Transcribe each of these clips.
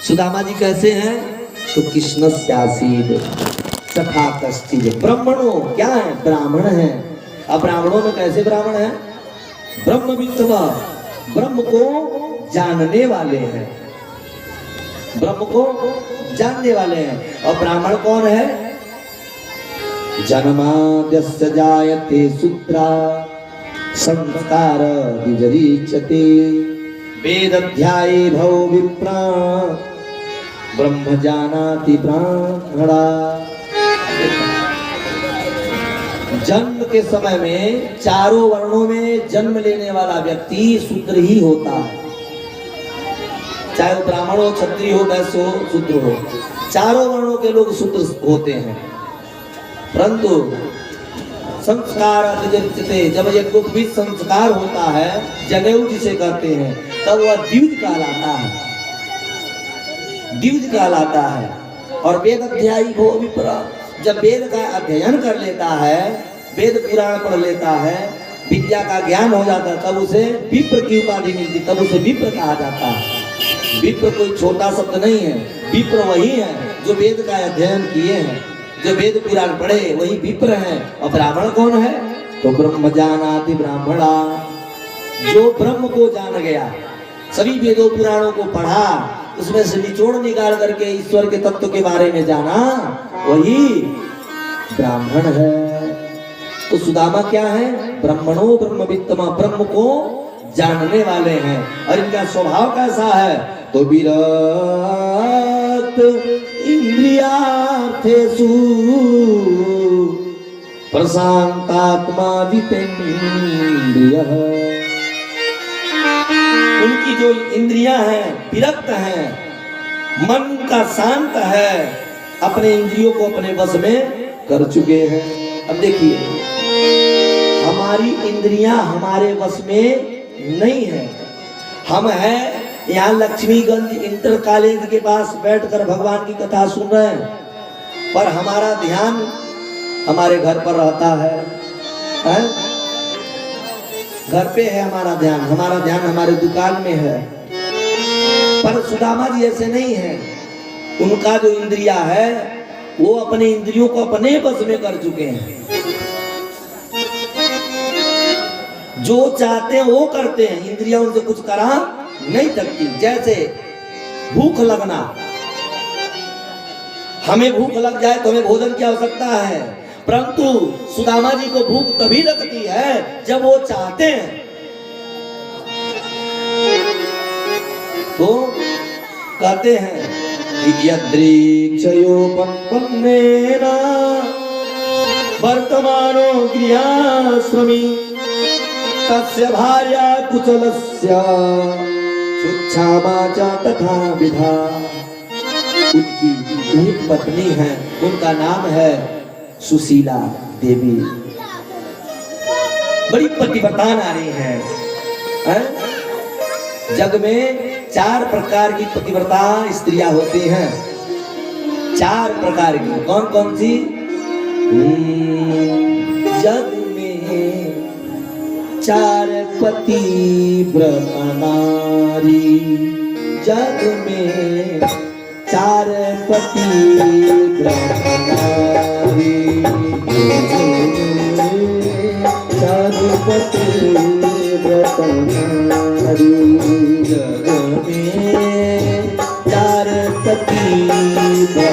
सुदामा जी कैसे हैं? तो कृष्ण स्यासीद तथा कष्टिज। ब्राह्मणों क्या है? ब्राह्मण है। अब ब्राह्मणों में कैसे ब्राह्मण है? ब्रह्मविद्वा, ब्रह्म को जानने वाले हैं, ब्रह्म को जानने वाले हैं। और ब्राह्मण कौन है? जन्माद्यस्य जायते शूद्रा संस्कार द्विजरीच्यते वेदध्याये भव विप्रा ब्रह्म जानाति ब्राह्मणा। जन्म के समय में चारों वर्णों में जन्म लेने वाला व्यक्ति शूद्र ही होता है, चाहे वो ब्राह्मण हो, क्षत्रिय हो, वैश्य हो, शूद्र हो, चारों वर्णों के लोग शूद्र होते हैं। परंतु संस्कार जब यज्ञोपवीत संस्कार होता है, जनेऊ जिसे कहते हैं, तब वह द्विज कहलाता है, द्विज कहलाता है। और वेद अध्यायी हो विप्रा, जब वेद का अध्ययन कर लेता है, वेद पुराण पढ़ लेता है, विद्या का ज्ञान हो जाता है, तब उसे विप्र की उपाधि मिलती, तब उसे विप्र कहा जाता है। विप्र कोई छोटा शब्द नहीं है, विप्र वही है जो वेद का अध्ययन किए हैं, जो वेद पुराण पढ़े वही विप्र हैं। और ब्राह्मण कौन है? तो ब्रह्म जानाति ब्राह्मणा, जो ब्रह्म को जान गया, सभी वेदों पुराणों को पढ़ा, उसमें से निचोड़ निकाल करके ईश्वर के तत्व के बारे में जाना, वही ब्राह्मण है। तो सुदामा क्या है? ब्राह्मणों ब्रह्मवित्तमा, ब्रह्म को जानने वाले हैं। और इनका स्वभाव कैसा है? तो विरत इंद्रियार्थेषु प्रशांतात्मा जितेन्द्रियः। उनकी जो इंद्रियां हैं विरक्त हैं, मन का शांत है, अपने इंद्रियों को अपने वश में कर चुके हैं। अब देखिए, हमारी इंद्रियां हमारे वश में नहीं है। हम हैं यहाँ लक्ष्मीगंज इंटर कॉलेज के पास बैठकर भगवान की कथा सुन रहे हैं, पर हमारा ध्यान हमारे घर पर रहता है, घर पे है हमारा ध्यान हमारे दुकान में है। पर सुदामा जी ऐसे नहीं है, उनका जो इंद्रिया है वो अपने इंद्रियों को अपने बस में कर चुके हैं, जो चाहते हैं वो करते हैं, इंद्रिया उनसे कुछ करा नहीं सकती। जैसे भूख लगना, हमें भूख लग जाए तो हमें भोजन की आवश्यकता है, परंतु सुदामा जी को भूख तभी लगती है जब वो चाहते हैं। तो कहते हैं यदृक्षयोपन्नेन वर्तमानो गृहाश्रमी तस्य भार्या कुशलस्य सुक्षामा च तथा विधा। उनकी एक पत्नी है, उनका नाम है सुशीला देवी, बड़ी पतिव्रता नारी है। जग में 4 प्रकार की पतिव्रता स्त्रियां होती हैं, 4 प्रकार की। कौन कौन सी? जग में 4 पतिव्रता नारी, जग में 4 पतिव्रता नारी, 4 पतिव्रता नारी, जग में 4 पतिव्रता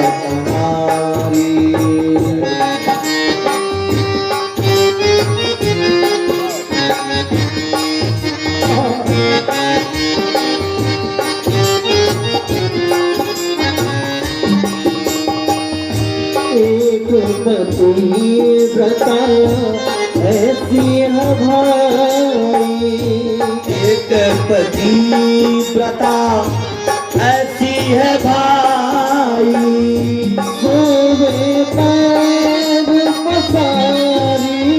नारी। एक पतिव्रता ऐसी है भाई, एक पतिव्रता ऐसी है भाई, सोवे पैर पसारी,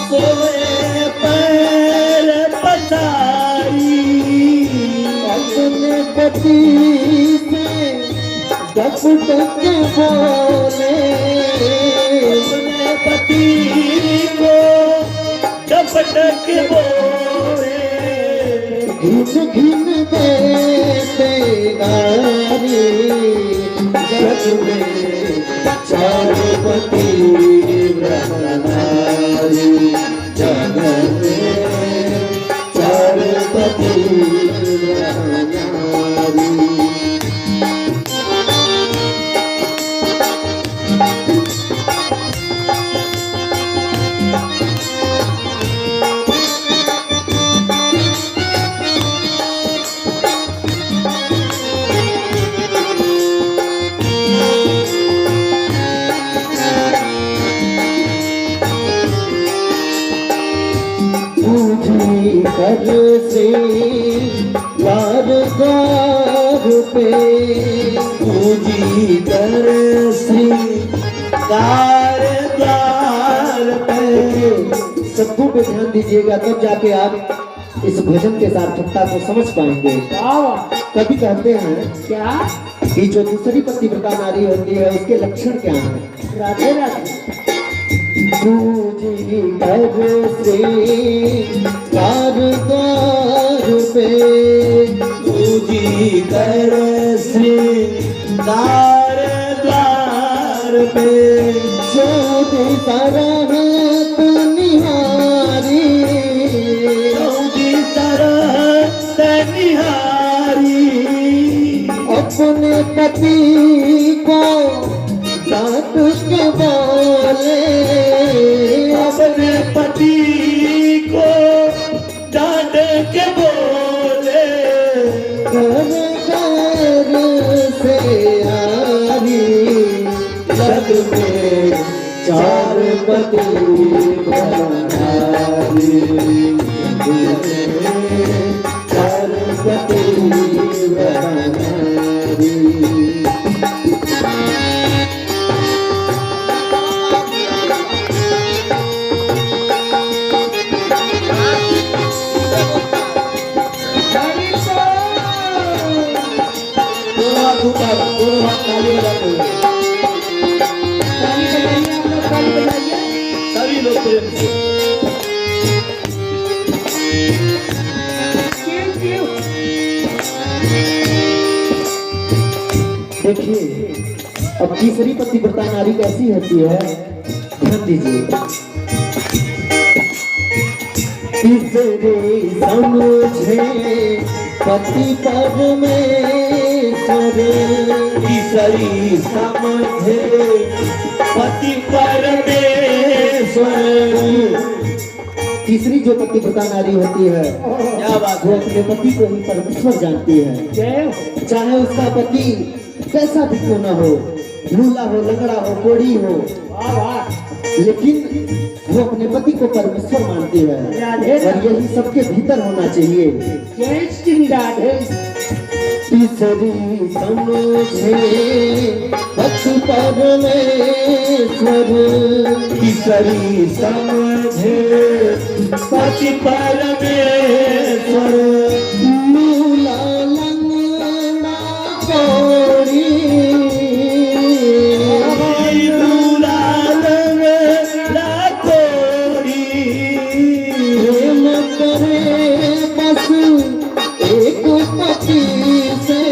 सोवे पैर पसारी, अपने पति से डप डप बोले, अपने पति को डप डप बोले, घिन घिन दे में चार पति व्रत नारी, जग में चार पति व्रत नारी। कर से द्वार द्वार पे, पूजी कर श्री द्वार द्वार पे। सबको पे ध्यान दीजिएगा, तब जाके आप इस भजन के सार्थकता को समझ पाएंगे। कभी कहते हैं क्या कि जो दूसरी पतिव्रता नारी होती है उसके लक्षण क्या है? राधे राधे। पूजी कर श्री द्वार द्वार पे, पूजी कर श्री द्वार द्वार पे। चौदी तरह निहारी, चौदी तरह निहारी। अपने पति को डांट के बोले, अपने पति को डांट के बोले। घर घर से आरी, जग में चार पति नारी, जग में चार पति नारी। सभी लोग प्रेम से देखिए। अब तीसरी पतिव्रता नारी कैसी होती है, ध्यान दीजिए। तीसरी समझे पति परमेश्वर, तीसरी समझे पति परमेश्वर। तीसरी जो पतिव्रता नारी होती है, क्या बात, वो अपने पति को ही परमेश्वर जानती है। चाहे उसका पति कैसा भी क्यों ना हो, लूला हो, लंगड़ा हो, कोढ़ी हो, लेकिन वो अपने पति को परमेश्वर मानती है। और यही सबके भीतर होना चाहिए। तीसरी समझे पति परमेश्वर, तीसरी समझे पति परमेश्वर। लूला लंगड़ा कोढ़ी, लूला लंगड़ा कोढ़ी। प्रेम करे बस एक पति से,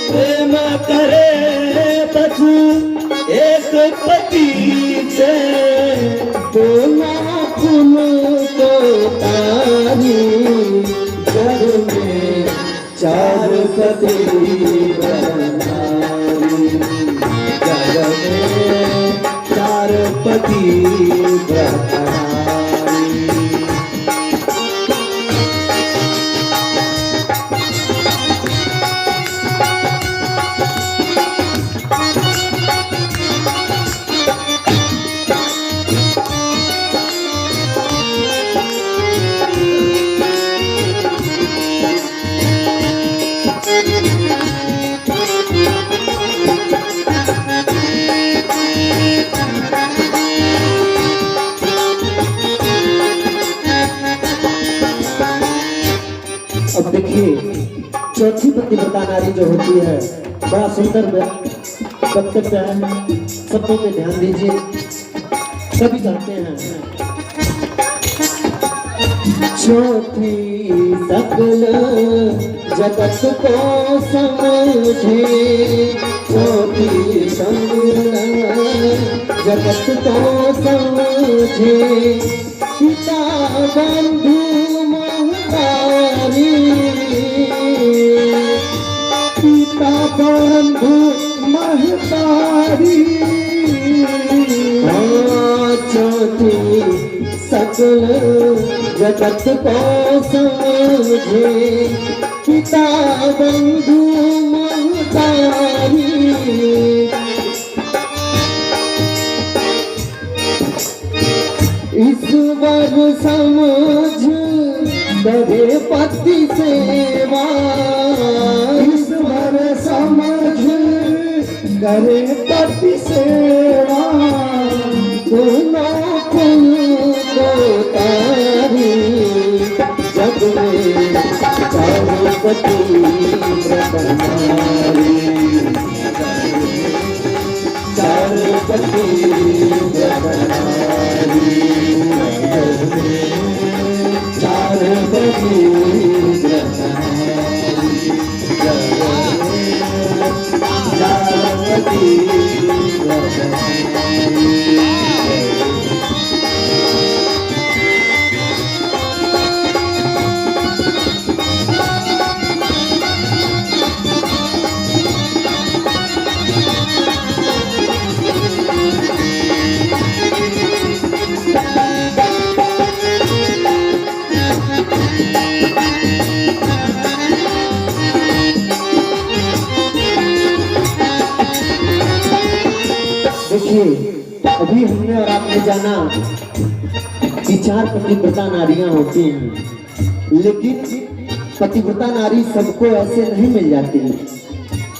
प्रेम करे बस एक पति से। दोनों फूल को तारी, घर में चार पति नारी, घर में चार पति नारी। अब देखिए, चौथी पतिव्रता नारी जो होती है, बड़ा सुंदर वक्तव्य है। सबको पे ध्यान दीजिए। सभी कहते हैं चौथी सकल जगत को समझे, चौथी संपूर्ण जगत को समझे, पिता बंधु महतारी, पिता बंधु महतारी। चौथी सकल जगत को समझे, पिता बंधु महतारी। ईश्वर समझ करे पति सेवा, ईश्वर समझ करे पति सेवा, दोनों कुल को तारी, जग में चारों पति व्रत नारी, चारों पति व्रत नारी, चारों पति व्रत नारी, चारों पति व्रत नारी। देखिए, अभी हमने और आपने जाना कि 4 पतिव्रता नारियां होती हैं, लेकिन पतिव्रता नारी सबको ऐसे नहीं मिल जाती।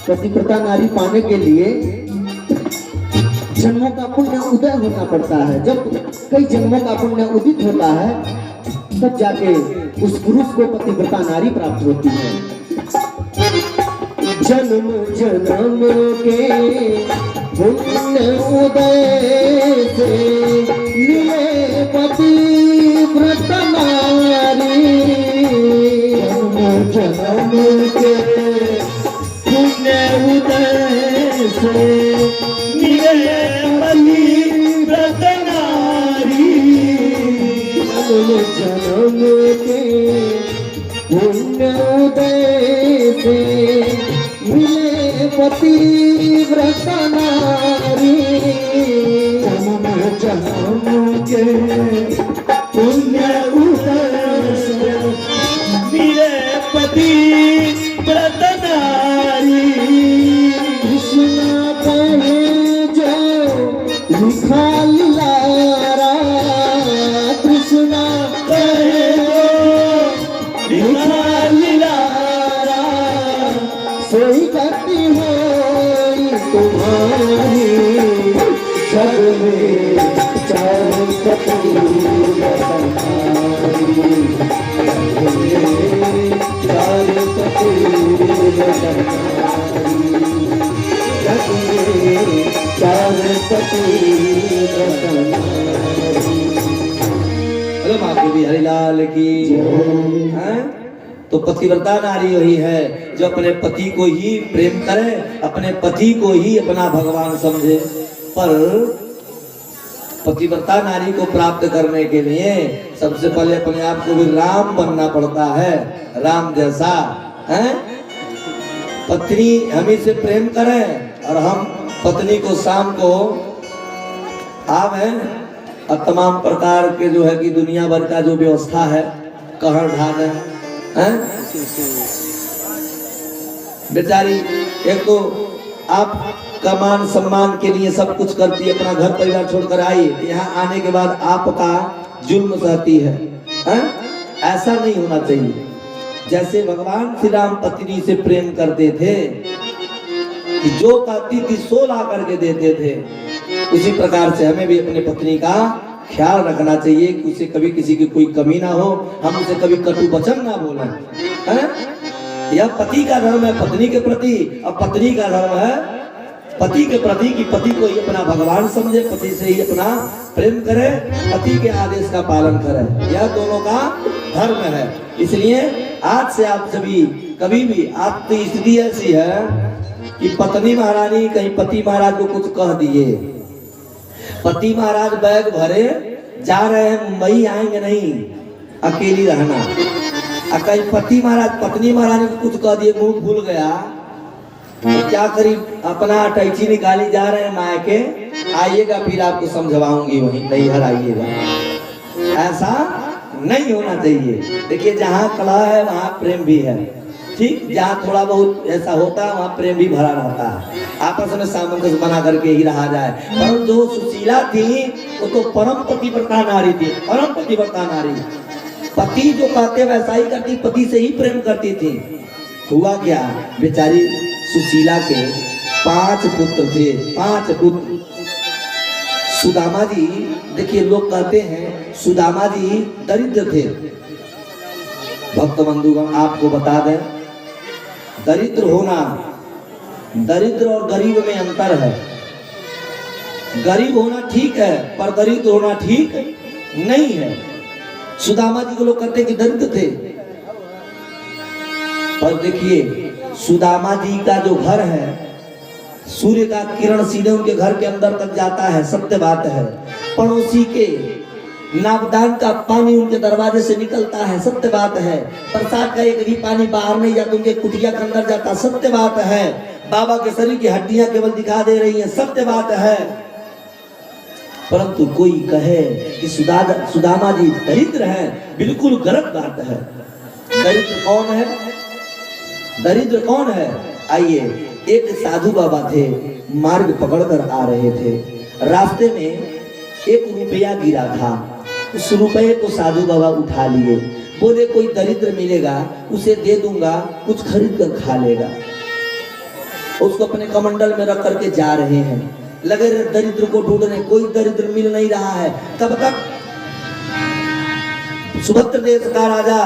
पतिव्रता नारी पाने के लिए जन्मों का पुण्य उदय होना पड़ता है। जब कई जन्मों का पुण्य उदित होता है, तब जाके उस पुरुष को पतिव्रता नारी प्राप्त होती है। जन्म जन्म के पुण्य उदय से मिले पतिव्रता नारी, जन्म जन्म के पुण्य उदय से मिले पतिव्रता नारी, जन्म जन्म के पुण्य उदय से मिले पतिव्रता नारी, जन्म जन्म के पुण्य उदय से मिले पतिव्रता नारी। कृष्ण कहे जो लिखा लारा, कृष्ण कहे लिखा लारा, सोई गति हो तुम्हारी, जग में चारों पति व्रत नारी, चारों पति व्रत नारी, जग में चारों पति व्रत नारी। हेलो माता दी हरिलाल की हैं? तो पतिव्रता नारी वही है जो अपने पति को ही प्रेम करे, अपने पति को ही अपना भगवान समझे। पर पतिव्रता नारी को प्राप्त करने के लिए सबसे पहले अपने आप को भी राम बनना पड़ता है, राम जैसा है। पत्नी हमी से प्रेम करे और हम पत्नी को शाम को आवे और तमाम प्रकार के जो है कि दुनिया भर का जो व्यवस्था है कहर ढाल है। बेचारी एक तो आप का मान सम्मान के लिए सब कुछ करती है, अपना घर परिवार छोड़कर आई, यहाँ आने के बाद आपका जुल्म सहती है। ऐसा नहीं होना चाहिए। जैसे भगवान श्री राम पत्नी से प्रेम करते थे कि जो कहती थी सो ला करके देते थे, उसी प्रकार से हमें भी अपने पत्नी का ख्याल रखना चाहिए कि उसे कभी किसी की कोई कमी ना हो, हम उसे कभी कटु वचन ना बोले। यह पति का धर्म है पत्नी के प्रति, और पत्नी का धर्म है पति के प्रति कि पति को ही अपना भगवान समझे, पति से ही अपना प्रेम करे, पति के आदेश का पालन करे। यह दोनों का धर्म है। इसलिए आज से आप सभी कभी भी आपकी स्थिति ऐसी है कि पत्नी महारानी कहीं पति महाराज को कुछ कह दिए, पति महाराज बैग भरे जा रहे हैं मुंबई, आएंगे नहीं, अकेली रहना, और कहीं पति महाराज पत्नी महारानी को कुछ कह दिए, मुंह भूल गया, तो क्या करी, अपना अटैची निकाली जा रहे हैं मायके, आइएगा फिर आपको समझवाऊंगी, वहीं नैहर आइएगा। ऐसा नहीं होना चाहिए। देखिए जहाँ कला है वहाँ प्रेम भी है, ठीक, जहाँ थोड़ा बहुत ऐसा होता है वहाँ प्रेम भी भरा रहता है, आपस में सामंजस्य बना करके ही रहा जाए। पर जो सुशीला थी वो तो परम पतिव्रता नारी थी, परम पतिव्रता नारी, पति जो कहते वैसा ही करती, पति से ही प्रेम करती थी। हुआ क्या, बेचारी सुशीला के 5 पुत्र थे, 5 पुत्र। सुदामा जी, देखिए लोग कहते हैं सुदामा जी दरिद्र थे। भक्त बंधुगण आपको बता दें, दरिद्र होना, दरिद्र और गरीब में अंतर है। गरीब होना ठीक है पर दरिद्र होना ठीक नहीं है। सुदामा जी को लोग कहते कि दरिद्र थे, पर देखिए सुदामा जी का जो घर है, सूर्य का किरण सीधे उनके घर के अंदर तक जाता है, सत्य बात है। पड़ोसी के नापदान का पानी उनके दरवाजे से निकलता है, सत्य बात है। बरसात का एक भी पानी बाहर नहीं जाता, उनके कुटिया के अंदर जाता, सत्य बात है। बाबा के शरीर की हड्डियां केवल दिखा दे रही हैं, सत्य बात है। परंतु कोई कहे कि सुदामा जी दरिद्र हैं, बिल्कुल गलत बात है। दरिद्र कौन है, दरिद्र कौन है? आइए, एक साधु बाबा थे, मार्ग पकड़कर आ रहे थे, रास्ते में 1 रुपया गिरा था, उस रुपये को साधु बाबा उठा लिए, बोले कोई दरिद्र मिलेगा उसे दे दूंगा, कुछ खरीद कर खा लेगा। उसको अपने कमंडल में रख करके जा रहे हैं, लगे दरिद्र को ढूंढने, कोई दरिद्र मिल नहीं रहा है। तब तक सुभद्र देश का राजा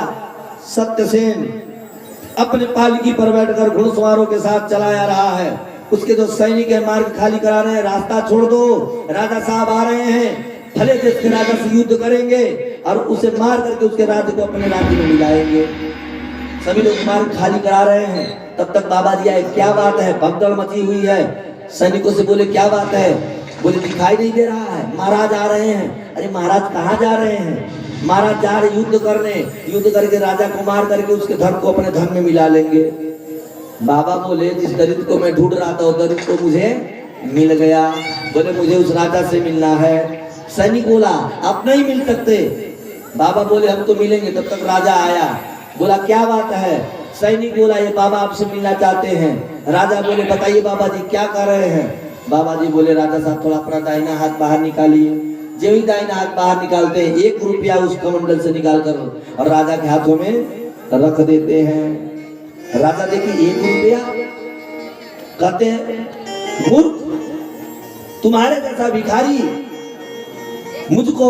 सत्यसेन अपने पालकी पर बैठकर घुड़सवारों के साथ चलाया रहा है। उसके जो सैनिक है मार्ग खाली करा रहे हैं, रास्ता छोड़ दो, राजा साहब आ रहे हैं, भले देश के राजा से युद्ध करेंगे और उसे मार करके उसके राज्य को अपने राज्य में मिलाएंगे। सभी लोग मार्ग खाली करा रहे हैं। तब तक बाबा जी आए, क्या बात है, भगदड़ मची हुई है। सैनिकों से बोले क्या बात है, बोले दिखाई नहीं दे रहा है, महाराज आ रहे हैं। अरे महाराज कहाँ जा रहे हैं? महाराज जा रहे युद्ध करने, युद्ध करके राजा को मार करके उसके धन को अपने धन में मिला लेंगे। बाबा बोले जिस दरिद्र को मैं ढूंढ रहा था वो दरिद्र को मुझे मिल गया। बोले मुझे उस राजा से मिलना है। सैनिक बोला आप नहीं मिल सकते। बाबा बोले हम तो मिलेंगे। तब तक राजा आया, बोला क्या बात है? सैनिक बोला ये बाबा आपसे मिलना चाहते हैं। राजा बोले बताइए बाबा जी क्या कर रहे हैं? बाबा जी बोले राजा साहब थोड़ा अपना दाहिना हाथ बाहर निकालिए। जो ही दाहिना हाथ बाहर निकालते हैं 1 रुपया उस कमंडल से निकाल कर और राजा के हाथों में रख देते हैं। राजा देखिए 1 रुपया, कहते हैं मूर्ख, तुम्हारे जैसा भिखारी मुझको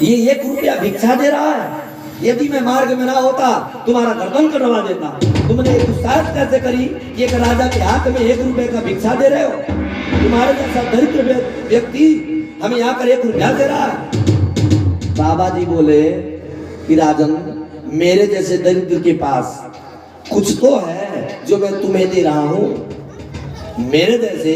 ये 1 रुपया भिक्षा दे रहा है। यदि मैं मार्ग में ना होता तुम्हारा गर्दन कटवा देता। तुमने दुस्साहस कैसे करी? एक राजा के हाथ में 1 रुपये का भिक्षा दे रहे हो? तुम्हारे जैसा दरिद्र व्यक्ति हमें आकर 1 रुपया दे रहा है। बाबा जी बोले कि राजन मेरे जैसे दरिद्र के पास कुछ तो है जो मैं तुम्हें दे रहा हूँ। मेरे जैसे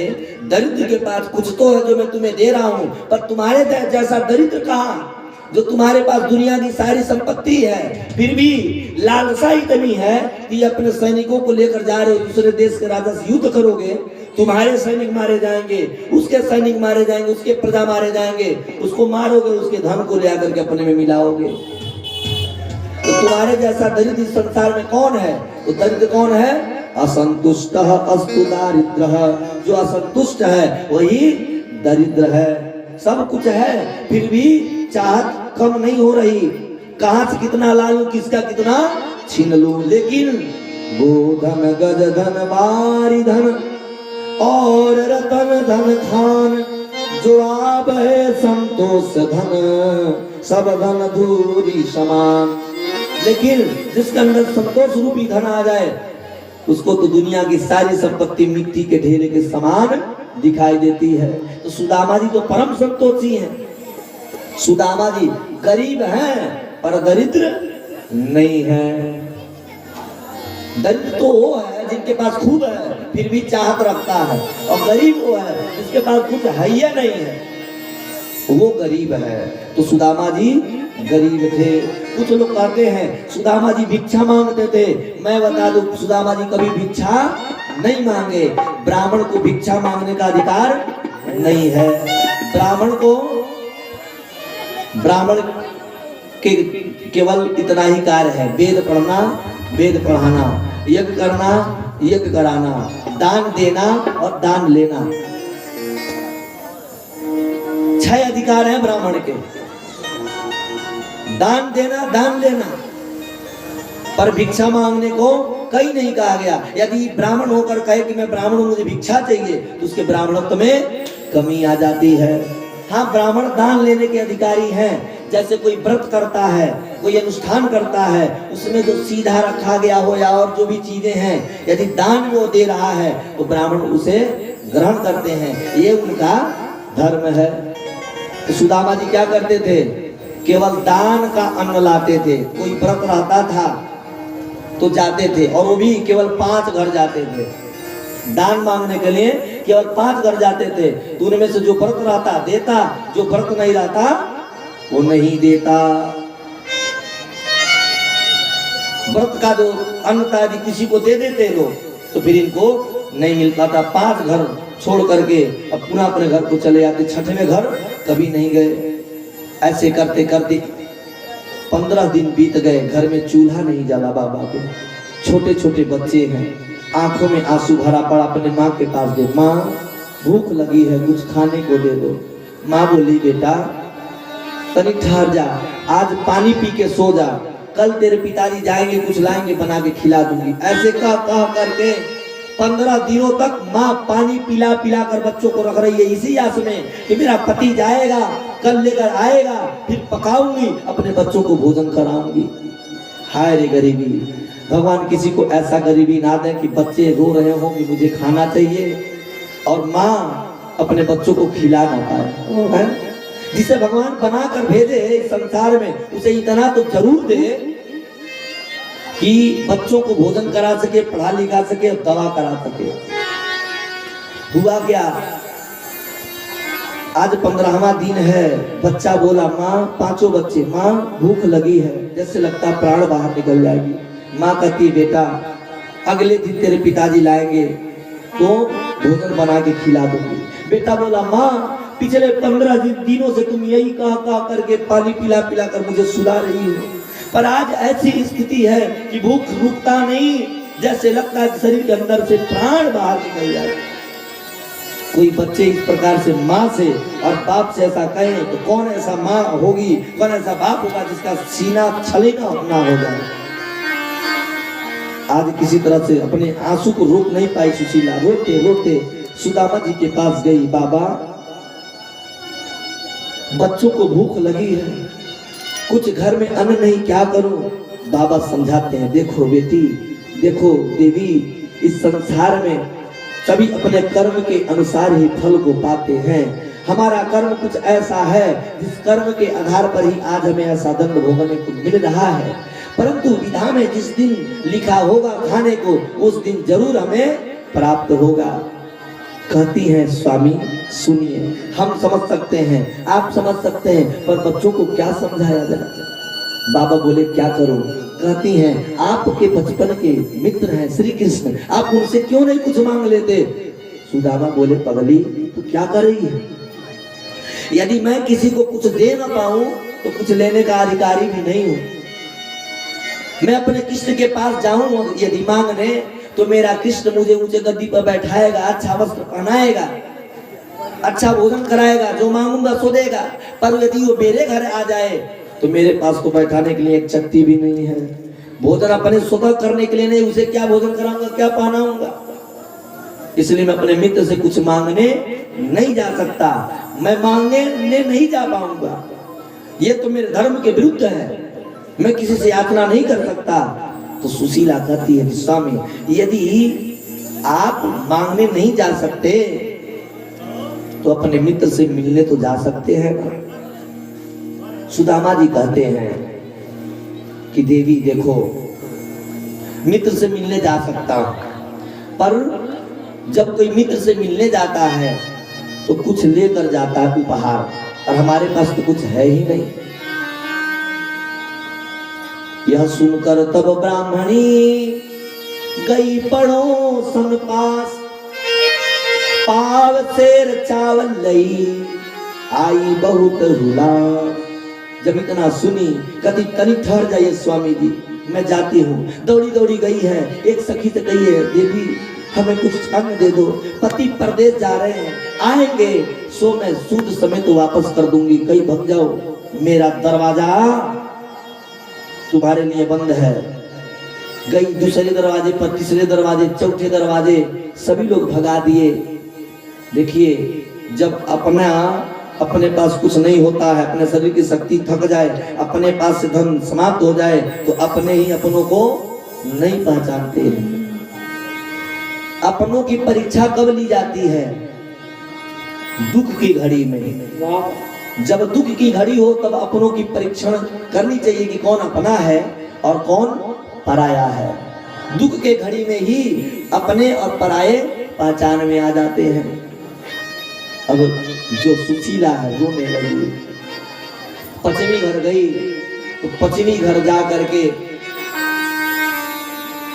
दरिद्र के पास कुछ तो है जो मैं तुम्हें दे रहा हूँ, पर तुम्हारे जैसा दरिद्र कहाँ जो तुम्हारे पास दुनिया की सारी संपत्ति है, फिर भी लालसा इतनी है कि अपने सैनिकों को लेकर जा रहे हो दूसरे देश के राजा से युद्ध करोगे, तुम्हारे सैनिक मारे जाएंगे, उसके सैनिक मारे जाएंगे, उसके प्रजा मारे जाएंगे, उसको मारोगे, उसके धन को ले आकर के अपने में मिलाओगे। तो तुम्हारे जैसा दरिद्र इस संसार में कौन है? तो दरिद्र कौन है? असंतुष्ट अस्तु दारिद्र। जो असंतुष्ट है वही दरिद्र है। सब कुछ है फिर भी चाहत कम नहीं हो रही, कहां से कितना ला लूं, किसका कितना छीन लूं। लेकिन गोधन गज धन बारी धन और रतन धन खान, जो आप है संतोष धन सब धन धूरी समान। लेकिन जिसके अंदर संतोष रूपी धन आ जाए उसको तो दुनिया की सारी संपत्ति मिट्टी के ढेरे के समान दिखाई देती है। तो सुदामा जी तो परम संतोषी हैं। सुदामा जी गरीब हैं पर दरिद्र नहीं है। दरिद्र तो वो है जिनके पास खूब है फिर भी चाहत रखता है, और गरीब वो है जिसके पास कुछ है या नहीं है, वो गरीब है। तो सुदामा जी गरीब थे। कुछ लोग कहते हैं सुदामा जी भिक्षा मांगते थे। मैं बता दूं सुदामा जी कभी भिक्षा नहीं मांगे। ब्राह्मण को भिक्षा मांगने का अधिकार नहीं है। ब्राह्मण के केवल इतना ही कार्य है, वेद पढ़ना, वेद पढ़ाना, यज्ञ करना, यज्ञ कराना, दान देना और दान लेना। 6 अधिकार हैं ब्राह्मण के। दान देना, दान लेना, पर भिक्षा मांगने को कहीं नहीं कहा गया। यदि ब्राह्मण होकर कहे कि मैं ब्राह्मण हूं मुझे भिक्षा चाहिए तो उसके ब्राह्मणत्व में कमी आ जाती है। हाँ, ब्राह्मण दान लेने के अधिकारी हैं। जैसे कोई व्रत करता है, कोई अनुष्ठान करता है, उसमें जो सीधा रखा गया हो या और जो भी चीजें हैं, यदि दान वो दे रहा है तो ब्राह्मण उसे ग्रहण करते हैं, ये उनका धर्म है। तो सुदामा जी क्या करते थे? केवल दान का अन्न लाते थे। कोई व्रत रहता था तो जाते थे, और वो भी केवल 5 घर जाते थे दान मांगने के लिए। केवल 5 घर जाते थे, तो उनमें से जो व्रत रहता देता, जो व्रत नहीं रहता वो नहीं देता। व्रत का जो अन्न था यदि किसी को दे देते लोग तो फिर इनको नहीं मिल पाता। 5 घर छोड़ करके अब पुनः अपने घर को चले जाते। 6वें घर कभी नहीं गए। ऐसे करते करते 15 दिन बीत गए। घर में चूल्हा नहीं जला बाबा को। छोटे छोटे बच्चे हैं, आंखों में आंसू भरा पड़ा। अपने माँ के पास गए, माँ भूख लगी है, कुछ खाने को दे दो। माँ बोली बेटा तनी ठहर जा, आज पानी पी के सो जा, कल तेरे पिताजी जाएंगे कुछ लाएंगे बना के खिला दूंगी। ऐसे कह करके 15 दिनों तक माँ पानी पिला पिला कर बच्चों को रख रही है, इसी आस में कि मेरा पति जाएगा, कल लेकर आएगा, फिर पकाऊंगी, अपने बच्चों को भोजन कराऊंगी। हाय रे गरीबी, भगवान किसी को ऐसा गरीबी ना दे कि बच्चे रो रहे हो कि मुझे खाना चाहिए और माँ अपने बच्चों को खिला ना पाए। जिसे भगवान बना कर भेजे इस संसार में, उसे इतना तो जरूर दे कि बच्चों को भोजन करा सके, पढ़ा लिखा सके, दवा करा सके। हुआ क्या, आज 15वां दिन है। बच्चा बोला माँ, 5 बच्चे, माँ भूख लगी है, जैसे लगता प्राण बाहर निकल जाएगी। माँ कहती बेटा अगले दिन तेरे पिताजी लाएंगे तो भोजन बना के खिला दूंगी। बेटा बोला माँ पिछले 15 दिनों से तुम यही कहा करके पानी पिला पिला कर मुझे सुला रही हो, पर आज ऐसी स्थिति है कि भूख रुकता नहीं, जैसे लगता है शरीर के अंदर से प्राण बाहर निकल जाए। कोई बच्चे इस प्रकार से माँ से और बाप से ऐसा कहे तो कौन ऐसा माँ होगी, कौन ऐसा बाप होगा जिसका सीना छलेगा ना हो जाए। आज किसी तरह से अपने आंसू को रोक नहीं पाई सुशीला। रोते रोते सुदामा जी के पास गई। बाबा बच्चों को भूख लगी है, कुछ घर में अन्न नहीं, क्या करूं? बाबा समझाते हैं, देखो बेटी, देखो देवी, इस संसार में सभी अपने कर्म के अनुसार ही फल को पाते हैं। हमारा कर्म कुछ ऐसा है जिस कर्म के आधार पर ही आज हमें ऐसा दंड भोगने को मिल रहा है, परंतु विधा में जिस दिन लिखा होगा खाने को उस दिन जरूर हमें प्राप्त होगा। कहती हैं स्वामी सुनिए, हम समझ सकते हैं, आप समझ सकते हैं, पर बच्चों को क्या समझाया जाए? बाबा बोले क्या करो? कहती हैं आपके बचपन के मित्र हैं श्री कृष्ण, आप उनसे क्यों नहीं कुछ मांग लेते? सुदामा बोले पगली तू क्या कर रही है? यदि मैं किसी को कुछ दे ना पाऊं तो कुछ लेने का अधिकारी भी नहीं हूं। मैं अपने कृष्ण के पास जाऊं यदि मांगने तो मेरा कृष्ण मुझे ऊंचे गद्दी पर बैठाएगा, अच्छा वस्त्र पहनाएगा, अच्छा भोजन कराएगा, जो मांगूंगा सो देगा। पर यदि वो मेरे घर आ जाए तो मेरे पास तो बैठाने के लिए एक चक्की भी नहीं है, भोजन अपने स्वतः करने के लिए नहीं, उसे क्या भोजन कराऊंगा, क्या पहनाऊंगा? इसलिए मैं अपने मित्र से कुछ मांगने नहीं जा सकता, मैं मांगने नहीं जा पाऊंगा। ये तो मेरे धर्म के विरुद्ध है, मैं किसी से याचना नहीं कर सकता। तो सुशीला कहती है स्वामी यदि आप मांगने नहीं जा सकते तो अपने मित्र से मिलने तो जा सकते हैं ना। सुदामा जी कहते हैं कि देवी देखो, मित्र से मिलने जा सकता हूं, पर जब कोई मित्र से मिलने जाता है तो कुछ लेकर जाता है उपहार, और हमारे पास तो कुछ है ही नहीं। यह सुनकर तब ब्राह्मणी गई पड़ोसन पास, पाव सेर चावल लई आई बहुत रुला। जब इतना सुनी कभी तनिक ठहर जाइए स्वामी जी, मैं जाती हूँ। दौड़ी दौड़ी गई है, एक सखी से गई है, देवी हमें कुछ अन्न दे दो, पति परदेश जा रहे हैं, आएंगे सो मैं सूद समेत वापस कर दूंगी, कहीं भग जाओ, मेरा दरवाजा तुम्हारे लिए बंद है। गई दूसरे दरवाजे पर, तीसरे दरवाजे, चौथे दरवाजे, सभी लोग भगा दिए। देखिए, जब अपने पास कुछ नहीं होता है, अपने शरीर की शक्ति थक जाए, अपने पास से धन समाप्त हो जाए, तो अपने ही अपनों को नहीं पहचानते हैं। अपनों की परीक्षा कब ली जाती है? दुख की घड़ी में। जब दुख की घड़ी हो तब अपनों की परीक्षण करनी चाहिए कि कौन अपना है और कौन पराया है। दुख के घड़ी में ही अपने और पराये पहचान में आ जाते हैं। अब जो सुशीला है रोने लगी, पश्चिमी घर गई तो पश्चिमी घर जा करके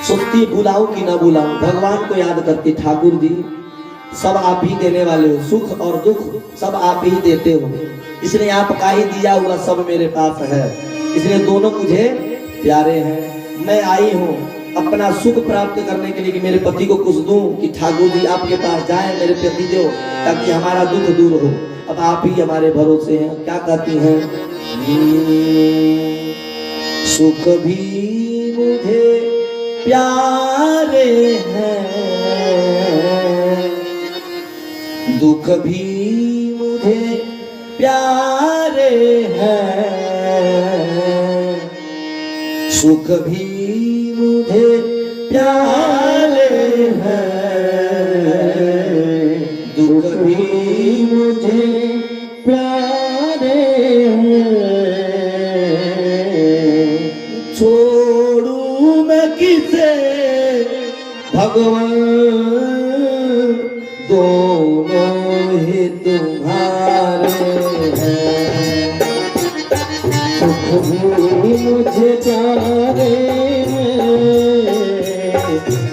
सोचती बुलाऊं कि ना बुलाऊं, भगवान को याद करती, ठाकुर जी सब आप ही देने वाले हो, सुख और दुख सब आप ही देते हो, इसलिए आपका ही दिया हुआ सब मेरे पास है, इसलिए दोनों मुझे प्यारे हैं। मैं आई हूँ अपना सुख प्राप्त करने के लिए कि मेरे पति को कुछ दूं, कि ठाकुर जी आपके पास जाए मेरे पति जो, ताकि हमारा दुख दूर हो। अब आप ही हमारे भरोसे हैं। क्या कहती हैं? सुख भी मुझे प्यारे हैं, दुख भी मुझे प्यारे हैं, सुख भी मुझे प्यारे हैं, दुख भी मुझे प्यारे हैं। छोड़ू मैं किसे भगवान, दोनों ही तुम्हारे हैं। सुख भी मुझे प्यारे हैं,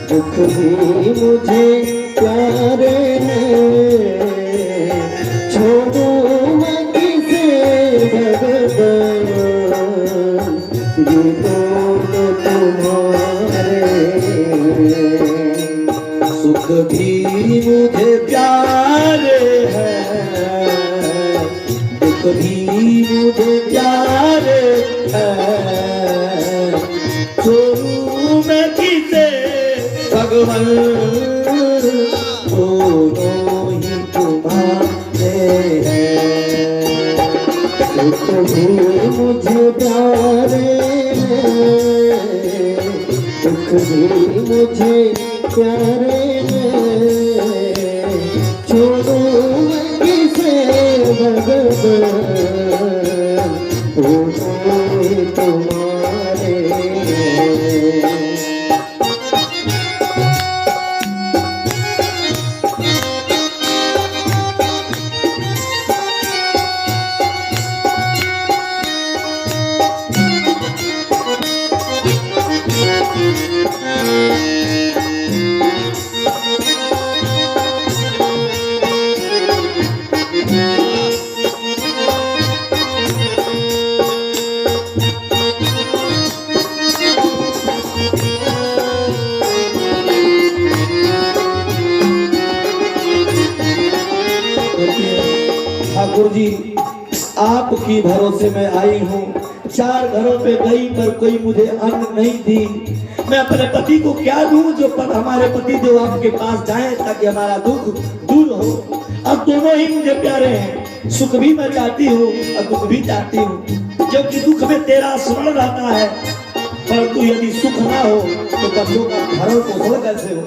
दुख भी मुझे प्यारे हैं। छोड़ो मैं किसे भगवान, ये दोनों तुम्हारे। सुख भी मुझे प्यारे हैं, दुख भी मुझे प्यारे हैं। छोड़ू मैं किसे भगवान, दोनों ही तुम्हारे हैं। सुख भी मुझे प्यारे हैं, दुख भी मुझे प्यारे हैं। छोड़ो किसे भगवान, दोनों ही तुम्हारे हैं। ठाकुर जी आपकी भरोसे में आई हूँ। 4 घरों पे गई पर कोई मुझे अन्न नहीं दी। मैं अपने पति को क्या दूं जो पर हमारे पति जो आपके पास जाए ताकि हमारा दुख दूर हो। अब दोनों ही मुझे प्यारे हैं, सुख भी मैं चाहती हूँ और दुख भी चाहती हूँ, क्योंकि दुख में तेरा स्मरण रहता है, परंतु यदि सुख ना हो तो बच्चों का भरण पोषण कैसे हो।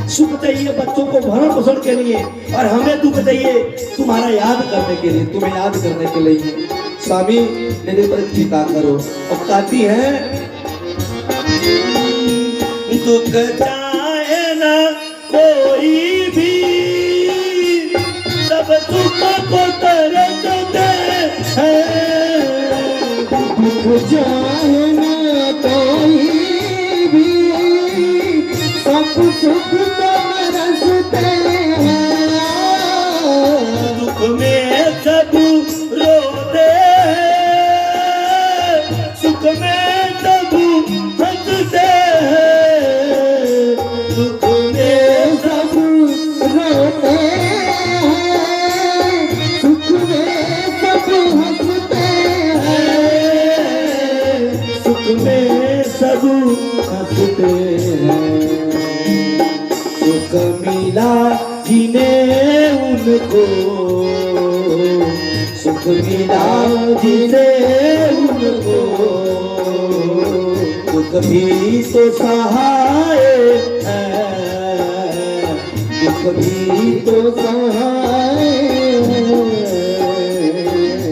सुख चाहिए बच्चों को भरण पोषण के लिए और हमें दुख चाहिए तुम्हारा याद करने के लिए, तुम्हें याद करने के लिए। स्वामी मेरे पर कृपा करो। और कहती है सुख चाहे ना कोई भी, सब सुख को तरसते हैं। दुख चाहे ना कोई भी, सब सुख को तरसते हैं। दुख में सब रोते हैं, सुख में सब हंसते हैं। दुख में सब रोते हैं, सुख में सब हंसते हैं। सुख में सब हंसते हैं। सुख मिला जिन्हें उनको, सुख मिला जिन्हें उनको, दुख भी तो सहाय है, दुख भी तो सहाय है।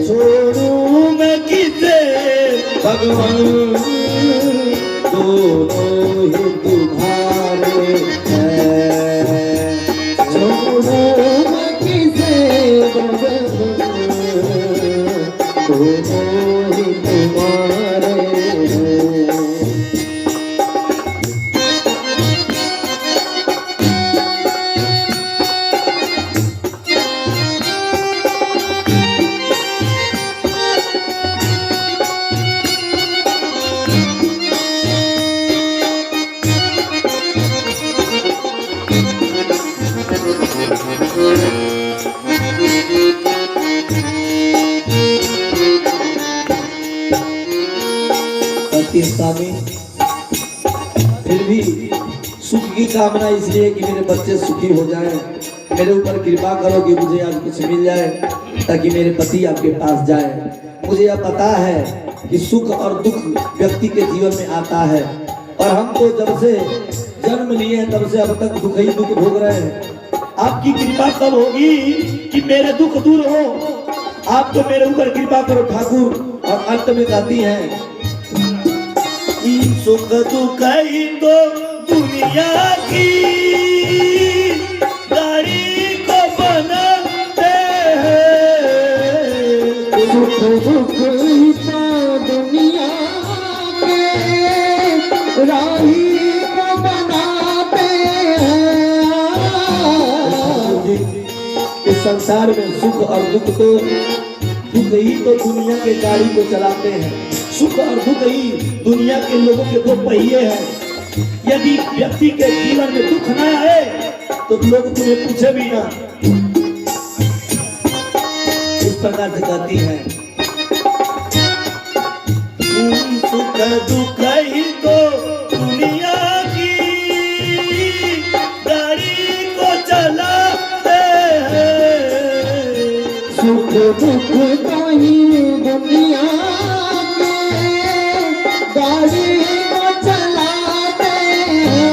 छोड़ूं मैं किसे भगवान, दोनों ही तुम्हारे हैं। छोड़ो मैं किसे भगवान, दोनों ही तुम्हारे हैं। स्वामी, फिर भी सुख की कामना इसलिए कि मेरे बच्चे सुखी हो जाएं। मेरे ऊपर कृपा करो कि मुझे आज कुछ मिल जाए, ताकि मेरे पति आपके पास जाए। मुझे यह पता है कि सुख और दुख व्यक्ति के जीवन में आता है, और हम तो जब से जन्म लिए तब से अब तक दुख ही दुख भोग रहे हैं। आपकी कृपा कब होगी कि मेरे दुख दूर हो? आप तो मेरे ऊपर कृपा करो ठाकुर। और अंत में कहती हैं, सुख दुख ही तो दुनिया की गाड़ी को बनाते हैं। सुख दुख ही तो दुनिया के राही को बनाते हैं। इस संसार में सुख और दुख ही तो दुनिया के गाड़ी को चलाते हैं। सुख और दुख ही दुनिया के लोगों के दो पहिए हैं। यदि व्यक्ति के जीवन में दुख न आए तो लोग तुम्हें पूछे भी ना। इस प्रकार से कहती है, सुख दुख ही तो दुनिया की गाड़ी को चलाते हैं। सुख दुख तो ही दुनिया गाड़ी को चलाते हैं।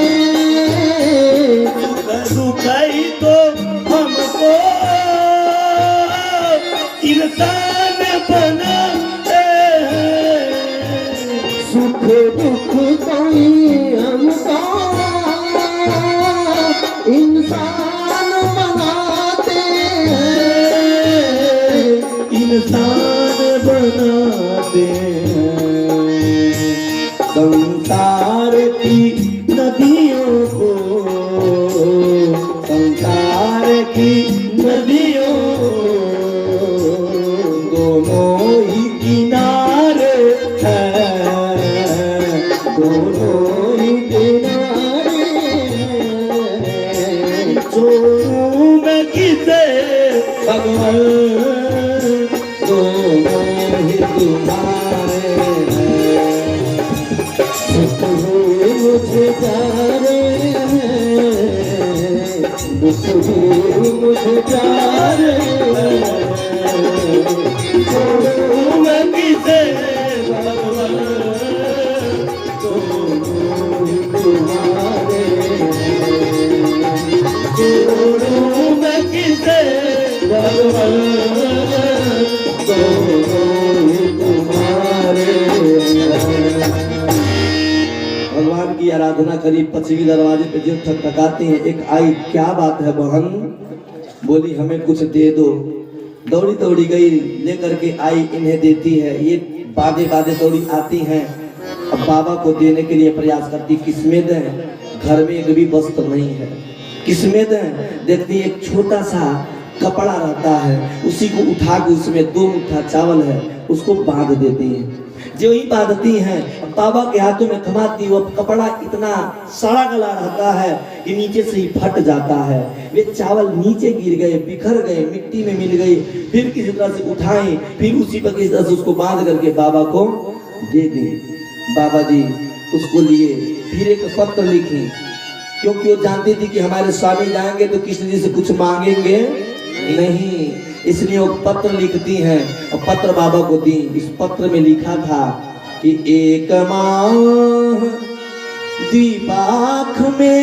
सुख दुख ही तो हमको इंसान बनाते हैं। सुख दुख तो ही हमको इंसान बनाते हैं। इंसान बनाते हैं। संसार की नदियों को, संसार की नदियों दोनों ही किनारे हैं, दोनों ही किनारे हैं। छोड़ूं मैं किसे भगवान, दोनों ही तुम्हारे हैं। सुख भी मुझे प्यारे हैं, दुख भी मुझे प्यारे हैं। छोड़ूं मैं किसे भगवान, दोनों ही तुम्हारे हैं। छोड़ूं मैं किसे भगवान, दोनों ही तुम्हारे हैं। भगवान की आराधना करीब 5वीं दरवाजे पे जब ठकठकाती हैं, एक आई, क्या बात है बहन, बोली हमें कुछ दे दो। दौड़ी दौड़ी गई, लेकर के आई, इन्हें देती है। ये बादे बादे दौड़ी आती हैं, अब बाबा को देने के लिए प्रयास करती, किसमें दें, घर में एक भी वस्त्र नहीं है, किसमें दें। देखती एक छोटा सा कपड़ा रहता है, उसी को उठा के उसमें 2 मुट्ठा चावल है, उसको बांध देती है। जो ही बांधती हैं, बाबा के हाथों में थमाती, वो कपड़ा इतना सड़ा गला रहता है कि नीचे से ही फट जाता है। वे चावल नीचे गिर गए, बिखर गए, मिट्टी में मिल गई। फिर किसी तरह से उठाए, फिर उसी पर किसी तरह से उसको बांध करके बाबा को दे दी। बाबा जी उसको लिए, फिर एक पत्र लिखी, क्योंकि वो जानती थी कि हमारे स्वामी जाएंगे तो कृष्ण जी से कुछ मांगेंगे नहीं, इसलिए वो पत्र लिखती हैं और पत्र बाबा को दी। इस पत्र में लिखा था कि 1 माह दीपाख में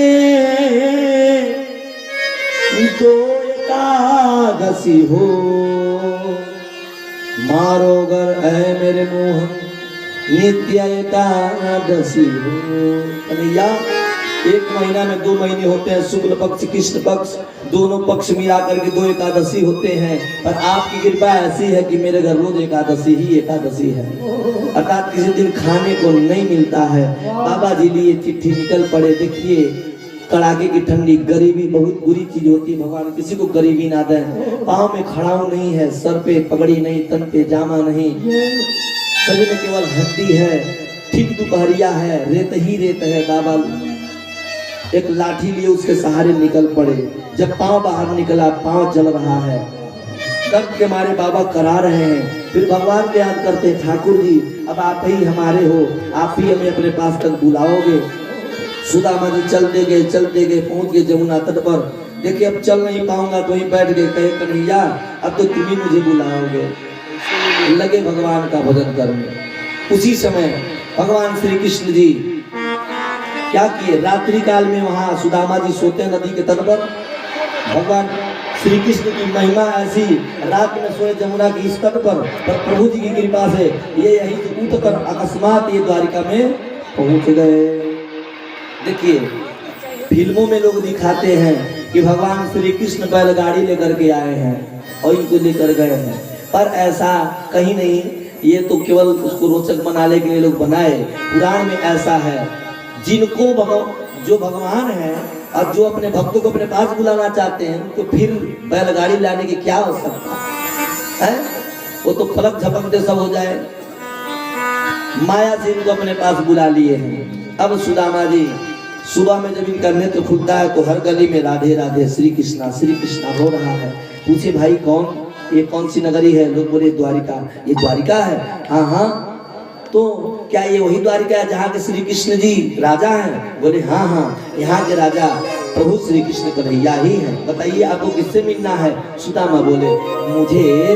2 एकादशी हो, मारोगर ऐ मेरे मोहन नित्य एकादशी हो। कन्हैया 1 महीना में 2 महीने होते हैं, शुक्ल पक्ष कृष्ण पक्ष, दोनों पक्ष मिला करके 2 एकादशी होते हैं। पर आपकी कृपा ऐसी है कि मेरे घर रोज एकादशी ही एकादशी है, अर्थात किसी दिन खाने को नहीं मिलता है। बाबा जी लिए चिट्ठी निकल पड़े। देखिए कड़ाके की ठंडी, गरीबी बहुत बुरी चीज होती है, भगवान किसी को गरीबी ना दे। पाँव में खड़ाऊ नहीं है, सर पे पगड़ी नहीं, तन पे जामा नहीं, शरीर में केवल हड्डी है, ठीक दोपहरिया है, रेत ही रेत है। बाबा एक लाठी लिए उसके सहारे निकल पड़े। जब पांव बाहर निकला, पांव जल रहा है, दर्द के मारे बाबा करा रहे हैं। फिर भगवान को याद करते, ठाकुर जी अब आप ही हमारे हो, आप ही हमें अपने पास तक बुलाओगे। सुदामा जी चलते गए, पहुंच गए जमुना तट पर। देखिए अब चल नहीं पाऊंगा तो ही बैठ गए, कहे कन्हैया अब तो तुम ही मुझे बुलाओगे। लगे भगवान का भजन करने। उसी समय भगवान श्री कृष्ण जी क्या किए, रात्रि काल में वहां सुदामा जी सोते नदी के तट पर। भगवान श्री कृष्ण की महिमा ऐसी, रात में सोए जमुना की इस तट पर प्रभु जी की कृपा से ये यही से उठ कर अकस्मात ये द्वारिका में पहुंच गए। देखिए फिल्मों में लोग दिखाते हैं कि भगवान श्री कृष्ण बैलगाड़ी लेकर के आए हैं और इनको लेकर गए हैं, पर ऐसा कहीं नहीं। ये तो केवल उसको रोचक बनाने के लिए लोग बनाए। पुराण में ऐसा है, जिनको जो भगवान है और जो अपने भक्तों को अपने पास बुलाना चाहते हैं, तो फिर बैलगाड़ी लाने की क्या आवश्यकता है? वो तो फलक झपकते सब हो जाए। माया से इनको अपने पास बुला लिए हैं। अब सुदामा जी सुबह में जब इनका नेत्र खुलता है तो हर गली में राधे राधे श्री कृष्णा हो रहा है। पूछे भाई कौन, ये कौन सी नगरी है? लोग बोले द्वारिका। ये द्वारिका है? हाँ हाँ। तो क्या ये वही द्वारिका है जहाँ के श्री कृष्ण जी राजा हैं? बोले हाँ हाँ, यहाँ के राजा प्रभु श्री कृष्ण कन्हैया ही है। बताइए आपको किससे मिलना है? सुदामा बोले मुझे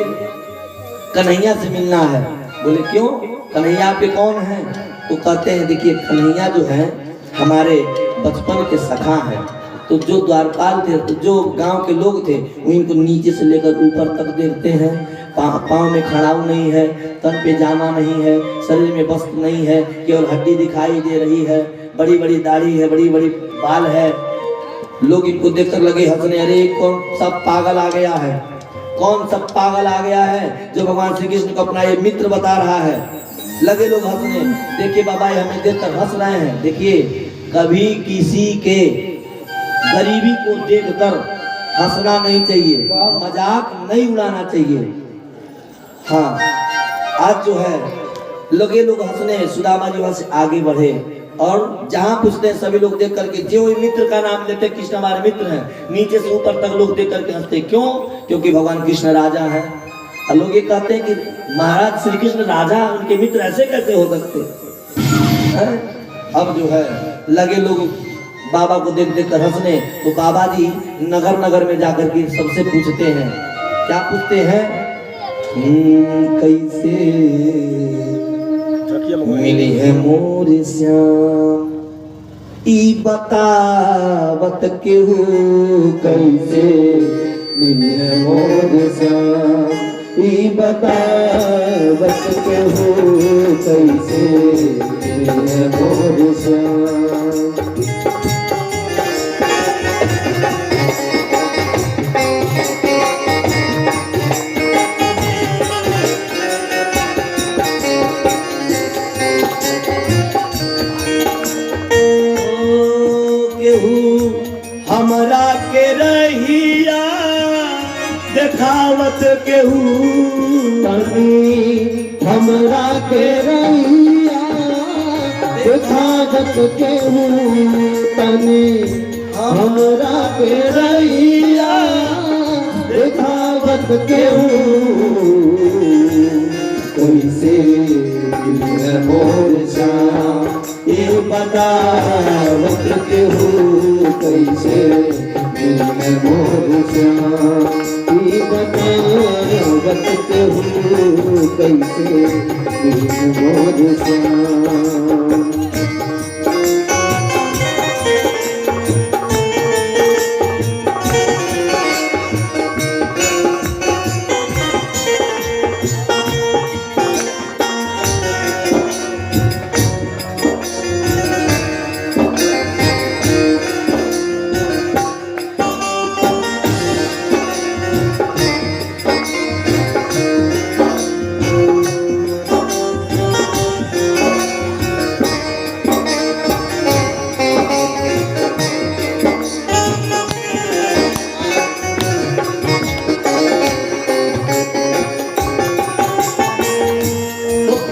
कन्हैया से मिलना है। बोले क्यों, कन्हैया आपके कौन हैं? तो कहते हैं देखिए कन्हैया जो है हमारे बचपन के सखा हैं। तो जो द्वारपाल थे, तो जो गांव के लोग थे, वो इनको नीचे से लेकर ऊपर तक देखते हैं। पाँव में खड़ाऊ नहीं है, तन पे जामा नहीं है, शरीर में वस्त्र नहीं है, केवल हड्डी दिखाई दे रही है, बड़ी बड़ी दाढ़ी है, बड़ी बड़ी बाल है। लोग इनको देखकर लगे हंसने, अरे कौन सब पागल आ गया है, कौन सब पागल आ गया है जो भगवान श्री कृष्ण को अपना ये मित्र बता रहा है। लगे लोग हंसने। देखिए बाबा ये हमें देखकर हंस रहे हैं। देखिए कभी किसी के गरीबी को देखकर हंसना नहीं चाहिए, मजाक नहीं उड़ाना चाहिए। हाँ आज जो है लगे लोग हंसने, सुदामा जी वहां से आगे बढ़े और जहां पूछते हैं सभी लोग देख करके, जो मित्र का नाम लेते कृष्ण हमारे मित्र हैं, नीचे से ऊपर तक लोग देख करके हंसते। क्यों? क्योंकि भगवान कृष्ण राजा है। और लोग ये कहते हैं कि महाराज श्री कृष्ण राजा, उनके मित्र ऐसे कैसे हो सकते हैं? अब जो है लगे लोग बाबा को देख देख कर हंसने। तो बाबा जी नगर नगर में जाकर के सबसे पूछते हैं। क्या पूछते हैं? कैसे मिली है मोर श्याम, ई बतावत के हो कैसे मिली है मोर श्याम, ई बतावत के हो कैसे मिली है मोर श्याम। केहू हमरा के रहिया देखावत केहू तनी हमरा के रहिया देखावत केहू तनी हमरा के रहिया देखावत केहू कैसे मोर श्याम ये बतावत केहू कैसे मोर श्याम ये बतावत केहू कैसे मोर श्याम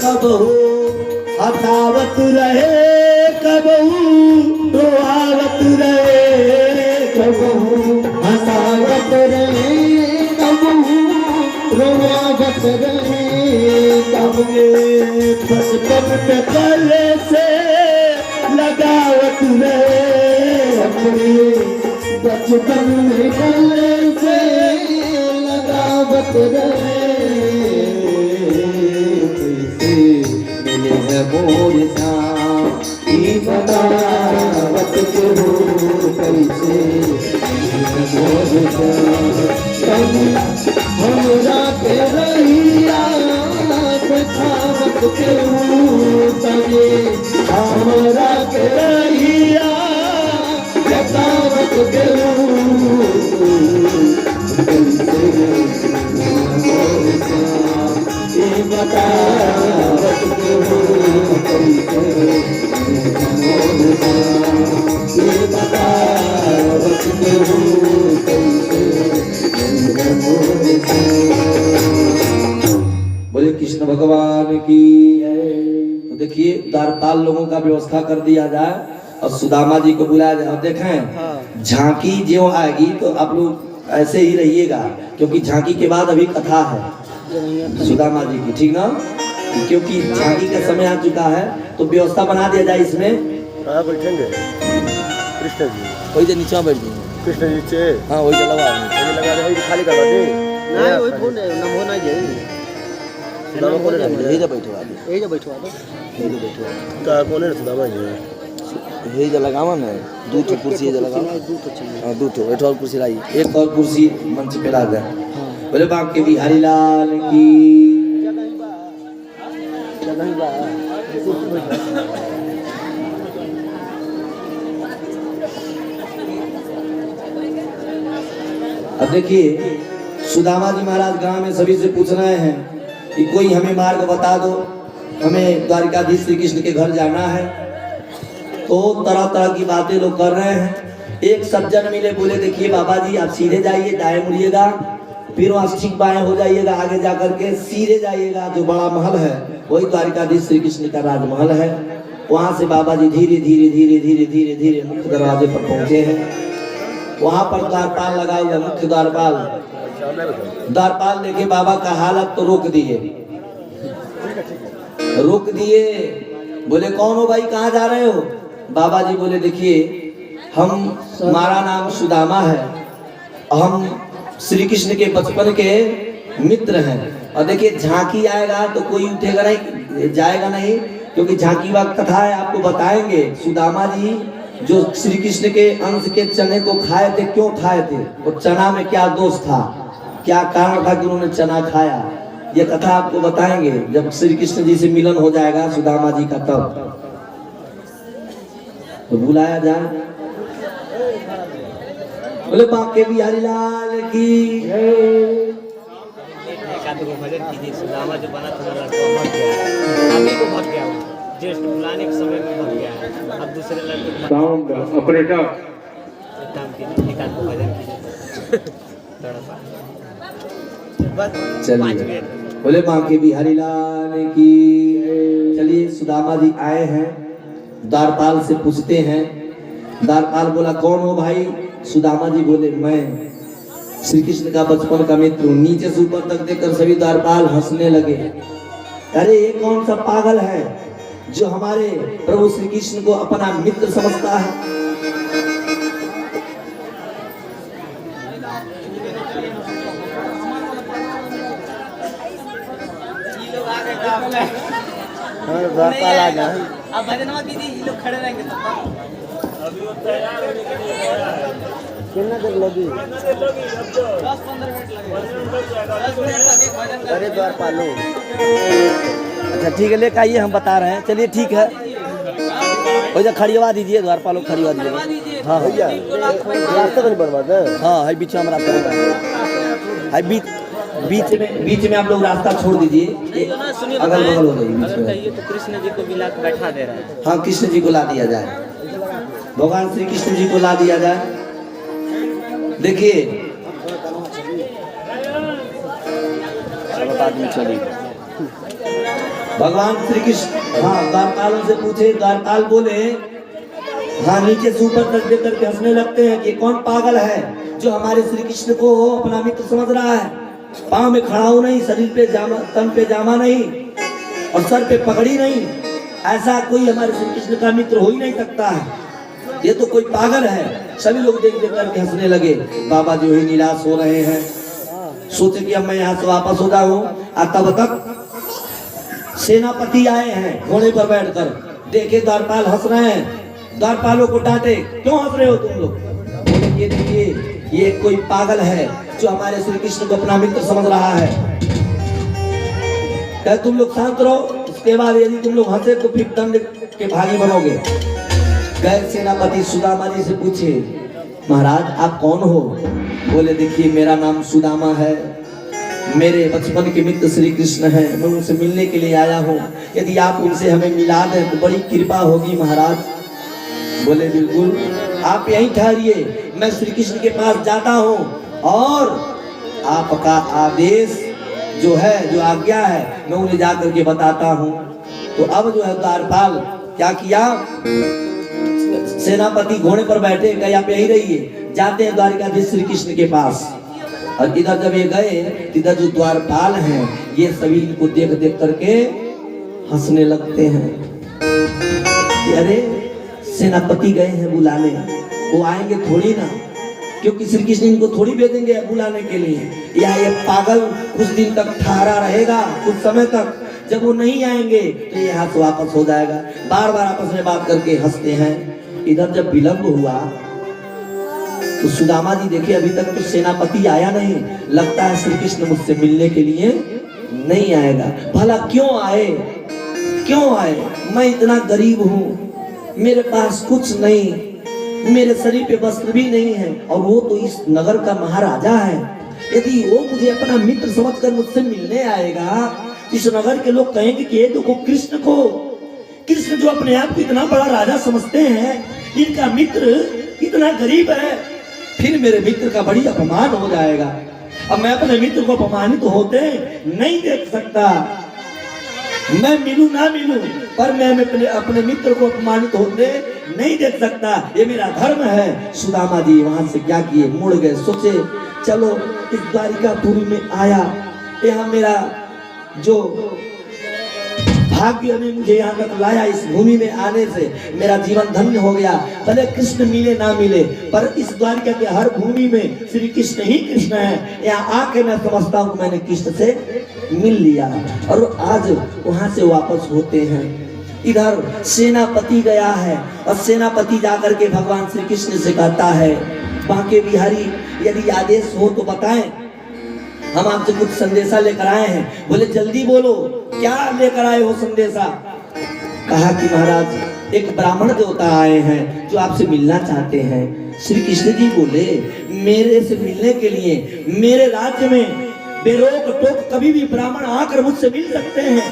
कबहू हसावत रहे कबहू रोआवत रहे कबहू हसावत रहे कबहू रोआवत रहे कबे बचपन पे गले से लगावत रहे अपने बचपन में गले से लगावत रहे मिले है मोर श्याम ई बतावत केहू कैसे मिले मोर श्याम हमरा के रहिया देखावत केहू तनी हमरा के रहिया देखावत केहू कैसे मोर श्याम ई बतावत केहू कैसे मोर श्याम ई बतावत केहू कैसे मोर श्याम। बोले कृष्ण भगवान की तो देखिए द्वारपाल लोगों का व्यवस्था कर दिया जाए और सुदामा जी को बुलाया जाए। और देखें झांकी जो आएगी तो आप लोग ऐसे ही रहिएगा क्योंकि झांकी के बाद अभी कथा है सुदामा जी की, ठीक ना? क्योंकि झांकी का समय आ चुका है तो व्यवस्था बना दिया जाए इसमें। कहाँ बैठेंगे कृष्ण जी? वही से नीचे बैठ जाएंगे। कृष्ण जी नीचे? हाँ वही से लगा लगा रहे हैं, खाली करवा दे। नहीं वही फोन है ना होना चाहिए सुदामा कौन है? यही से बैठवा दे, यही जो बैठवा दो यही से बैठवा दे। का कौन है सुदामा जी? यही से लगावा ना, दो ठो कुर्सी ये लगावा। दूध तो चाहिए हाँ दो ठो, एक और कुर्सी लाई, एक और कुर्सी मंच पे ला दे। बोले बाप के बिहारी लाल की अब देखिए सुदामा जी महाराज गांव में सभी से पूछ रहे हैं कि कोई हमें मार्ग बता दो, हमें द्वारिकाधीश श्री कृष्ण के घर जाना है। तो तरह तरह की बातें लोग कर रहे हैं। एक सज्जन मिले, बोले देखिए बाबा जी आप सीधे जाइए, दाएं मुड़िएगा, फिर वहाँ ठीक बाएं हो जाइएगा, आगे जाकर के सीधे जाइएगा, जो बड़ा महल है वही द्वारिकाधीश श्री कृष्ण का राजमहल है। वहाँ से बाबा जी धीरे धीरे धीरे धीरे धीरे धीरे मुख्य दरवाजे पर पहुँचे हैं। वहाँ पर द्वारपाल लगा हुआ, मुख्य द्वारपाल। द्वारपाल देखे बाबा का हालत तो रोक दिए, रोक दिए। बोले कौन हो भाई, कहाँ जा रहे हो? बाबा जी बोले देखिए हमारा नाम सुदामा है, हम श्री कृष्ण के बचपन के मित्र हैं। और देखिए झांकी आएगा तो कोई उठेगा नहीं, जाएगा नहीं, क्योंकि झांकी वक्त कथा है, आपको बताएंगे। सुदामा जी जो श्री कृष्ण के अंश के चने को खाए थे, क्यों खाए थे, वो चना में क्या दोष था, क्या कारण था कि उन्होंने चना खाया, ये कथा आपको बताएंगे जब श्री कृष्ण जी से मिलन हो जाएगा सुदामा जी का। तब तो बुलाया जाए। बोले बाके बिहारी लाल की जस्ट बुलाने के समय में बन गया है। अब दूसरे लड़के साउंड ऑपरेटर एक काम कीजिए, एक आध को भजन कीजिए थोड़ा सा बस 5 चलिए मिनट। बोले माँ के बिहारी लाल की। चलिए सुदामा जी आए हैं, द्वारपाल से पूछते हैं। द्वारपाल बोला कौन हो भाई? सुदामा जी बोले मैं श्री कृष्ण का बचपन का मित्र हूँ। नीचे से ऊपर तक देखकर सभी द्वारपाल हंसने लगे। अरे ये कौन सा पागल है जो हमारे प्रभु श्री कृष्ण को अपना मित्र समझता है? हाँ द्वारपाल आ गया। अब भजनवा कीजिए, ये लोग खड़े रहेंगे तब कितना देर लगी? 10-15 मिनट लगेगा। अरे द्वारपाल लो। अच्छा ठीक है, लेकर आइए, हम बता रहे हैं। चलिए ठीक है, हो जा खड़िया दीजिए, द्वारपाल लोग खड़िया दीजिए। हाँ भैया रास्ता तो नहीं बनवा दे। हाँ है बीच में, हम रास्ता है बीच में आप लोग रास्ता छोड़ दीजिए, सुनिए, अगल बगल हो जाइए बीच अगर में। कहिए तो कृष्ण जी को भी ला के बैठा दे रहा है। हाँ कृष्ण जी को ला दिया जाए, भगवान श्री कृष्ण जी को ला दिया जाए। देखिए आदमी चली भगवान श्री कृष्ण, हाँ द्वारपालों से पूछे। द्वारपाल बोले हाँ, नीचे से ऊपर तक देख करके हंसने लगते हैं कि कौन पागल है जो हमारे श्री कृष्ण को अपना मित्र समझ रहा है। पाँव में खड़ाऊ नहीं, शरीर पे जामा, तन पे जामा नहीं और सर पे पगड़ी नहीं, ऐसा कोई हमारे श्री कृष्ण का मित्र हो ही नहीं सकता है। ये तो कोई पागल है। सभी लोग देख देख करके हंसने लगे। बाबा जो है निराश हो रहे हैं, सोचे कि अब मैं यहाँ से वापस हो जाऊं। तब तक सेनापति आए हैं घोड़े पर बैठकर। देखे द्वारपाल हंस रहे हैं, द्वारपालों को डांटे, क्यों हंस रहे हो तुम लोग? बोले ये देखिए ये कोई पागल है जो हमारे श्री कृष्ण को अपना मित्र समझ रहा है। क्या तुम लोग शांत रहो, इसके बाद यदि तुम लोग हंसे तो फिर दंड के भागी बनोगे। गए सेनापति सुदामा जी से पूछे महाराज आप कौन हो? बोले देखिए मेरा नाम सुदामा है, मेरे बचपन के मित्र श्री कृष्ण हैं, मैं उनसे मिलने के लिए आया हूँ। यदि आप उनसे हमें मिला दें तो बड़ी कृपा होगी महाराज। बोले बिल्कुल, आप यहीं ठहरिए, मैं श्री कृष्ण के पास जाता हूँ और आपका आदेश जो है, जो आज्ञा है, मैं उन्हें जा करके बताता हूँ। तो अब जो है द्वारपाल क्या किया, सेनापति घोड़े पर बैठे, कहे आप यहीं रहिए, जाते हैं द्वारिकाधीश श्री कृष्ण के पास। और इधर जब ये गए, इधर जो द्वारपाल हैं ये सभी इनको देख देख करके हंसने लगते हैं। अरे सेनापति गए हैं बुलाने, वो आएंगे थोड़ी ना, क्योंकि श्री कृष्ण इनको थोड़ी भेजेंगे बुलाने के लिए। या ये पागल कुछ दिन तक ठहरा रहेगा, कुछ समय तक, जब वो नहीं आएंगे तो ये हाथ वापस हो जाएगा। बार बार आपस में बात करके हंसते हैं। इधर जब विलंब हुआ तो सुदामा जी देखे अभी तक तो सेनापति आया नहीं, लगता है श्री कृष्ण मुझसे मिलने के लिए नहीं आएगा। भला क्यों आए, क्यों आए? मैं इतना गरीब हूँ, मेरे पास कुछ नहीं, मेरे शरीर पे वस्त्र भी नहीं है, और वो तो इस नगर का महाराजा है। यदि वो मुझे अपना मित्र समझकर मुझसे मिलने आएगा, इस नगर के लोग कहेंगे कि ये देखो कृष्ण को, कृष्ण जो अपने आप को इतना बड़ा राजा समझते हैं, इनका मित्र इतना गरीब है, फिर मेरे मित्र का बड़ी अपमान हो जाएगा। अब मैं अपने मित्र को अपमानित होते नहीं देख सकता। मैं मिलूं ना मिलूं, पर मैं अपने मित्र को अपमानित होते नहीं देख सकता, ये मेरा धर्म है। सुदामा जी वहां से क्या किए, मुड़ गए, सोचे चलो इस द्वारिकापुरी में आया, यहाँ मेरा जो भाग्य ने मुझे यहाँ तक लाया, इस भूमि में आने से मेरा जीवन धन्य हो गया। भले कृष्ण मिले ना मिले, पर इस द्वारिका के हर भूमि में श्री कृष्ण ही कृष्ण है। यहाँ आके मैं समझता हूँ मैंने कृष्ण से मिल लिया। और आज वहां से वापस होते हैं। इधर सेनापति गया है और सेनापति जाकर के भगवान श्री कृष्ण से कहता है बांके बिहारी यदि आदेश हो तो बताएं, हम आपसे कुछ संदेशा लेकर आए हैं। बोले जल्दी बोलो, क्या लेकर आए हो संदेशा? कहा कि महाराज एक ब्राह्मण देवता आए हैं जो आपसे मिलना चाहते हैं। श्री कृष्ण जी बोले मेरे से मिलने के लिए मेरे राज्य में बेरोक टोक कभी भी ब्राह्मण आकर मुझसे मिल सकते हैं।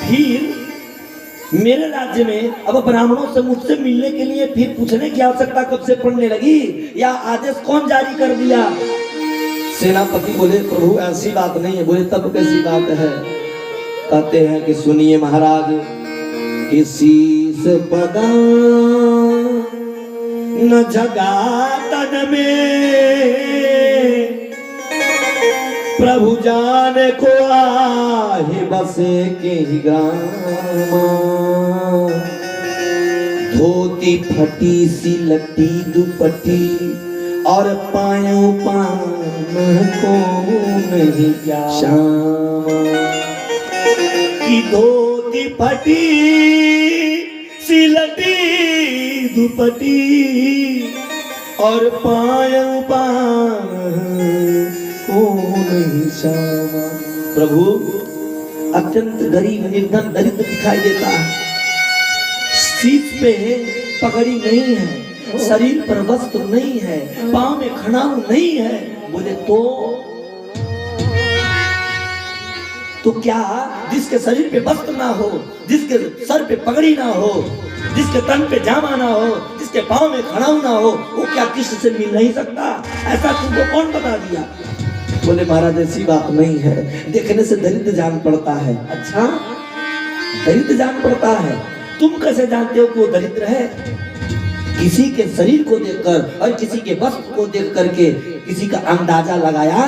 फिर मेरे राज्य में अब ब्राह्मणों से मुझसे मिलने के लिए फिर पूछने की आवश्यकता कब से पड़ने लगी, या आदेश कौन जारी कर दिया? सेनापति बोले प्रभु ऐसी बात नहीं है। बोले तब कैसी बात है? कहते हैं कि सुनिए महाराज, किसी से पगा न जगा तन में, प्रभु जाने को आहे बसे के ही ग्राम। धोती फटी सी लट्टी दुपट्टी और पायों पान को नहीं श्याम। की धोती फटी सी लट्टी दुपट्टी और पायों पान नहीं श्यामा। प्रभु अत्यंत गरीब निर्धन दरिद्र दिखाई देता है, सीट पे पगड़ी नहीं है, शरीर पर वस्त्र नहीं है, पांव में खड़ाऊ नहीं है। बोले तो क्या जिसके शरीर पे वस्त्र ना हो, जिसके सर पे पगड़ी ना हो, जिसके तन पे जामा ना हो, जिसके पांव में खड़ाऊ ना हो, वो क्या कृष्ण से मिल नहीं सकता? ऐसा तुमको कौन बता दिया? बोले महाराज ऐसी बात नहीं है, देखने से दरिद्र जान पड़ता है। अच्छा दरिद्र जान पड़ता है, तुम कैसे जानते हो कि वो दरिद्र है? किसी के शरीर को देखकर और किसी के वस्त्र को देख करके किसी का अंदाजा लगाया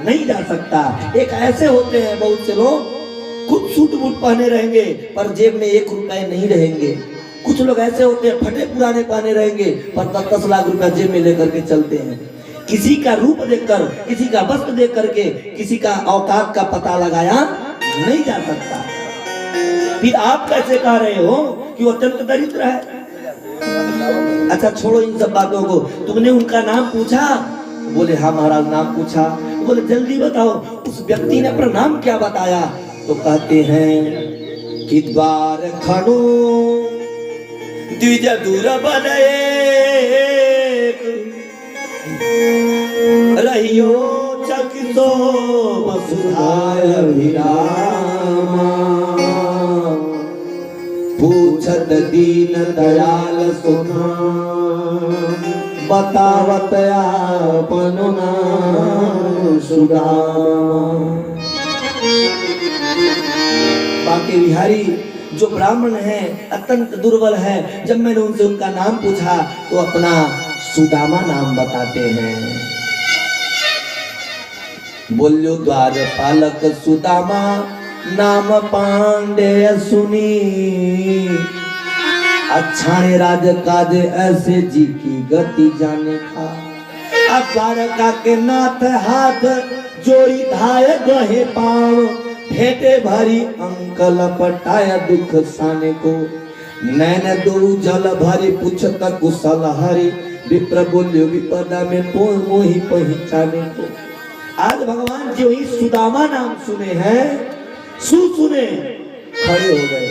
नहीं जा सकता। एक ऐसे होते हैं बहुत से लोग, खुद सूट बूट पहने रहेंगे पर जेब में 1 रुपए नहीं रहेंगे। कुछ लोग ऐसे होते हैं फटे पुराने पहने रहेंगे पर 10-10 लाख रुपया जेब में लेकर के चलते हैं। किसी का रूप देखकर, किसी का वस्त्र देख करके किसी का औकात का पता लगाया नहीं जा सकता। फिर आप कैसे कह रहे हो कि वो अत्यंत दरिद्र है? अच्छा छोड़ो इन सब बातों को, तुमने उनका नाम पूछा? बोले हाँ महाराज नाम पूछा। बोले जल्दी बताओ उस व्यक्ति ने अपना नाम क्या बताया? तो कहते हैं कि द्वार खड़ो द्विज दूर बने रहियो चकितो वसुधाय विरामा। पूछत दीन दयाल सुना बतावत आपन नाम सुदामा। बाकी बिहारी जो ब्राह्मण है अत्यंत दुर्बल है, जब मैंने उनसे उनका नाम पूछा तो अपना सुदामा नाम बताते हैं। बोलो द्वार पालक सुदामा नाम पांडे सुनी। अच्छा राज काज ऐसे जी की गति जाने का। अब द्वारका के नाथ हाथ जोड़ी धाय गहे पाँव, फेटे भरी अंकल पटाया दुख साने को। नैन दो जल भरी पूछत कुशल हरि, विप्र बोल्यो विपदा में मोहि पहचाने को। आज भगवान जो ही सुदामा नाम सुने हैं, सुने खड़े हो गए,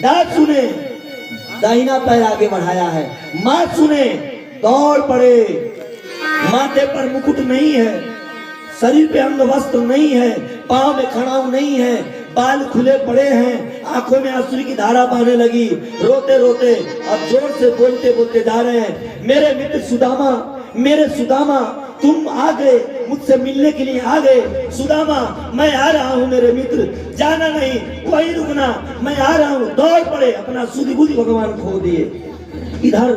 डाक सुने दाहिना पैर आगे बढ़ाया है, माँ सुने दौड़ पड़े। माथे पर मुकुट नहीं है, शरीर पे अंग वस्त्र नहीं है, पांव में खड़ाऊ नहीं है, बाल खुले पड़े हैं, आंखों में आंसू की धारा बहने लगी। रोते रोते अब जोर से बोलते बोलते जा रहे हैं, मेरे मित्र सुदामा, मेरे सुदामा तुम आ गए, मुझसे मिलने के लिए आ गए। सुदामा मैं आ रहा हूँ मेरे मित्र, जाना नहीं, वही रुकना, मैं आ रहा हूँ। दौड़ पड़े, अपना सुधि बुद्धि भगवान खो दिए। इधर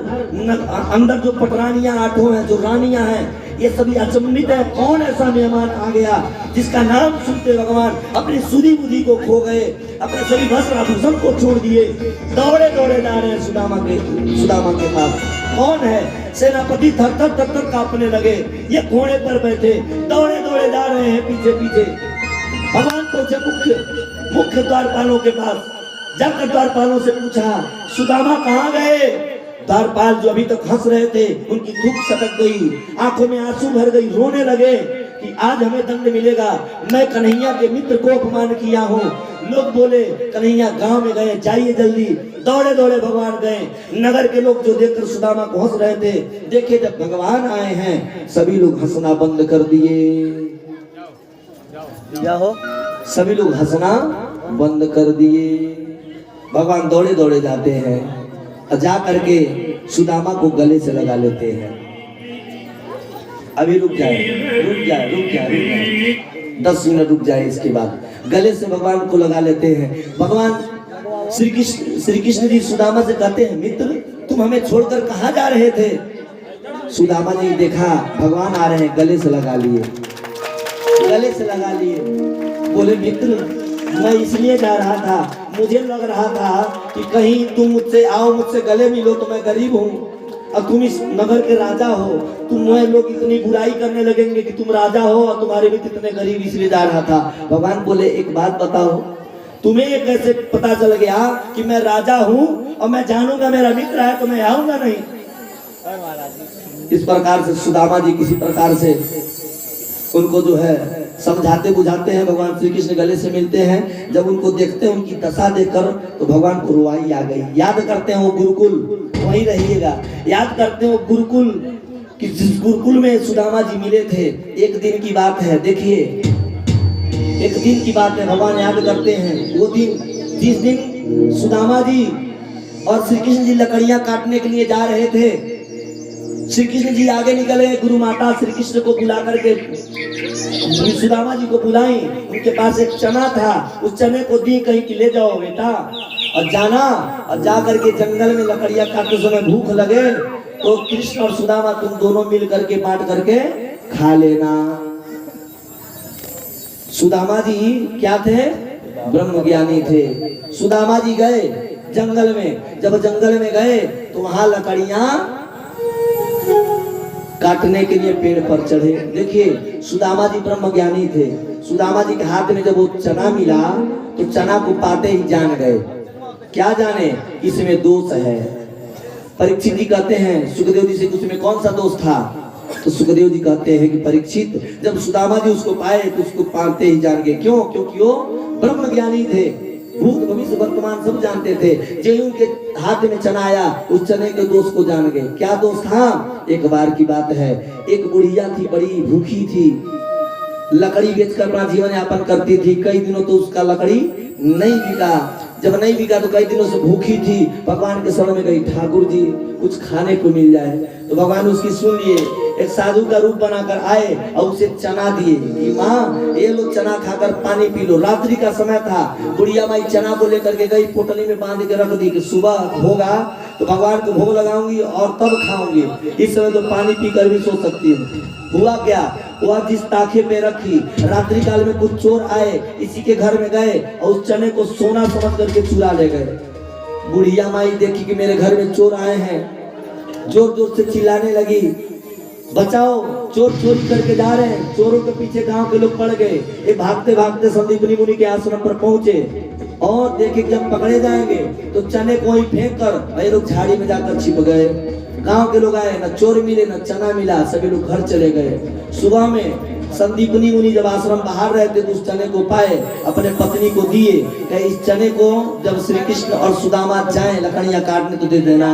अंदर जो पटरानियां आठों हैं, जो रानियां हैं, ये सभी अचंभित है, कौन ऐसा मेहमान आ गया जिसका नाम सुनते भगवान अपनी सुधि बुद्धि को खो गए, अपने सभी वस्त्र आभूषण को छोड़ दिए। दौड़े दौड़े जा रहे हैं सुदामा के पास। कौन है? सेनापति थर थर कांपने लगे, ये घोड़े पर बैठे दौड़े दौड़े जा रहे हैं पीछे पीछे। भगवान पहुंचे मुख्य द्वारपालों के पास, जाकर द्वारपालों से पूछा सुदामा कहाँ गए? द्वारपाल जो अभी तक हंस रहे थे उनकी धूप सटक गई, आंखों में आंसू भर गई, रोने लगे कि आज हमें दंड मिलेगा, मैं कन्हैया के मित्र को अपमान किया हूँ। लोग बोले कन्हैया गांव में गए, जाइए जल्दी। दौड़े दौड़े भगवान गए। नगर के लोग जो देखकर सुदामा को हंस रहे थे, देखे जब भगवान आए हैं सभी लोग हंसना बंद कर दिए। क्या हो? सभी लोग हंसना बंद कर दिए। भगवान दौड़े दौड़े जाते हैं और जा करके सुदामा को गले से लगा लेते हैं। अभी रुक जाए, रुक जाए, रुक जाए, रुक जाए, 10 मिनट रुक जाए। इसके बाद गले से भगवान को लगा लेते हैं। भगवान श्री कृष्ण जी सुदामा से कहते हैं, मित्र तुम हमें छोड़कर कहाँ जा रहे थे? सुदामा जी देखा भगवान आ रहे हैं, गले से लगा लिए, गले से लगा लिए। बोले मित्र मैं इसलिए जा रहा था, मुझे लग रहा था कि कहीं तुम मुझसे आओ, मुझसे गले मिलो, तो मैं गरीब हूँ और तुम इस नगर के राजा हो, तुम्हें लोग इतनी बुराई करने लगेंगे कि तुम राजा हो और तुम्हारे भी कितने गरीब, इसलिए जा रहा था। भगवान बोले एक बात बताओ, तुम्हें ये कैसे पता चल गया कि मैं राजा हूँ और मैं जानूंगा मेरा मित्र है तो मैं आऊंगा नहीं? इस प्रकार से सुदामा जी किसी प्रकार से उनको जो है समझाते बुझाते हैं। भगवान श्री कृष्ण गले से मिलते हैं। जब उनको देखते हैं उनकी दशा देखकर तो भगवान को रुआई आ गई। याद करते हैं वो गुरुकुल, वहीं रहिएगा, याद करते हैं वो गुरुकुल कि जिस गुरुकुल में सुदामा जी मिले थे। एक दिन की बात है, देखिए एक दिन की बात है, भगवान याद करते हैं वो दिन जिस दिन सुदामा जी और श्री कृष्ण जी लकड़ियां काटने के लिए जा रहे थे। श्री कृष्ण जी आगे निकले, गुरु माता श्री कृष्ण को बुला करके सुदामा जी को बुलाई। उनके पास एक चना था, उस चने को दी, कहीं कि ले जाओ बेटा और जाना, और जा करके जंगल में लकड़ियां काटते समय भूख लगे तो कृष्ण और सुदामा तुम दोनों मिल करके बांट करके खा लेना। सुदामा जी क्या थे? ब्रह्म ज्ञानी थे। सुदामा जी गए जंगल में, जब जंगल में गए तो वहां लकड़ियां काटने के लिए पेड़ पर चढ़े। देखिए सुदामा जी ब्रह्म ज्ञानी थे। सुदामा जी के हाथ में जब वो चना मिला तो चना को पाते ही जान गए, क्या जाने इसमें दोष है। परीक्षित जी कहते हैं सुखदेव जी से उसमें कौन सा दोष था? तो सुखदेव जी कहते हैं कि परीक्षित जब सुदामा जी उसको पाए तो उसको पाते ही जान गए। क्यों? क्योंकि वो ब्रह्म ज्ञानी थे, भूत भविष्य वर्तमान सब जानते थे। जो उनके हाथ में चना आया उस चने के दोष को जान गए। क्या दोष था? एक बार की बात है, एक बुढ़िया थी, बड़ी भूखी थी, लकड़ी बेचकर अपना जीवन यापन करती थी। कई दिनों तो उसका लकड़ी नहीं बिका। जब नहीं बिका तो कई दिनों से भूखी थी। भगवान के शरण में गई, ठाकुर जी कुछ खाने को मिल जाए। तो भगवान उसकी सुन लिए, एक साधु का रूप बनाकर आए और उसे चना दिए कि माँ ये लो चना खाकर पानी पी लो। रात्रि का समय था, बुढ़िया माई चना को लेकर के गई, पोटली में बांध के रख दी कि सुबह होगा तो भगवान को भोग लगाऊंगी और तब खाऊंगी, इस समय तो पानी पीकर भी सो सकती हूँ। हुआ क्या? वह जिस ताखे पे रखी, रात्रि काल में कुछ चोर आए, इसी के घर में गए और उस चने को सोना समझ करके चुरा ले गए। बुढ़िया माई देखी कि मेरे घर में चोर आए हैं, जोर जोर से चिल्लाने लगी, बचाओ चोर चोरी करके जा रहे हैं। चोरों के पीछे गांव के लोग पड़ गए। ये भागते भागते संदीपनी मुनि के आश्रम पर पहुंचे और देखे जब पकड़े जाएंगे तो चने को ही फेंक कर ये लोग झाड़ी में जाकर छिप गए। गांव के लोग आए, न चोर मिले न चना मिला, सभी लोग घर चले गए। सुबह में संदीपनी मुनि जब आश्रम बाहर रहते तो उस चने को पाए, अपने पत्नी को दिए कि इस चने को जब श्री कृष्ण और सुदामा जाए लकड़ियां काटने तो दे देना।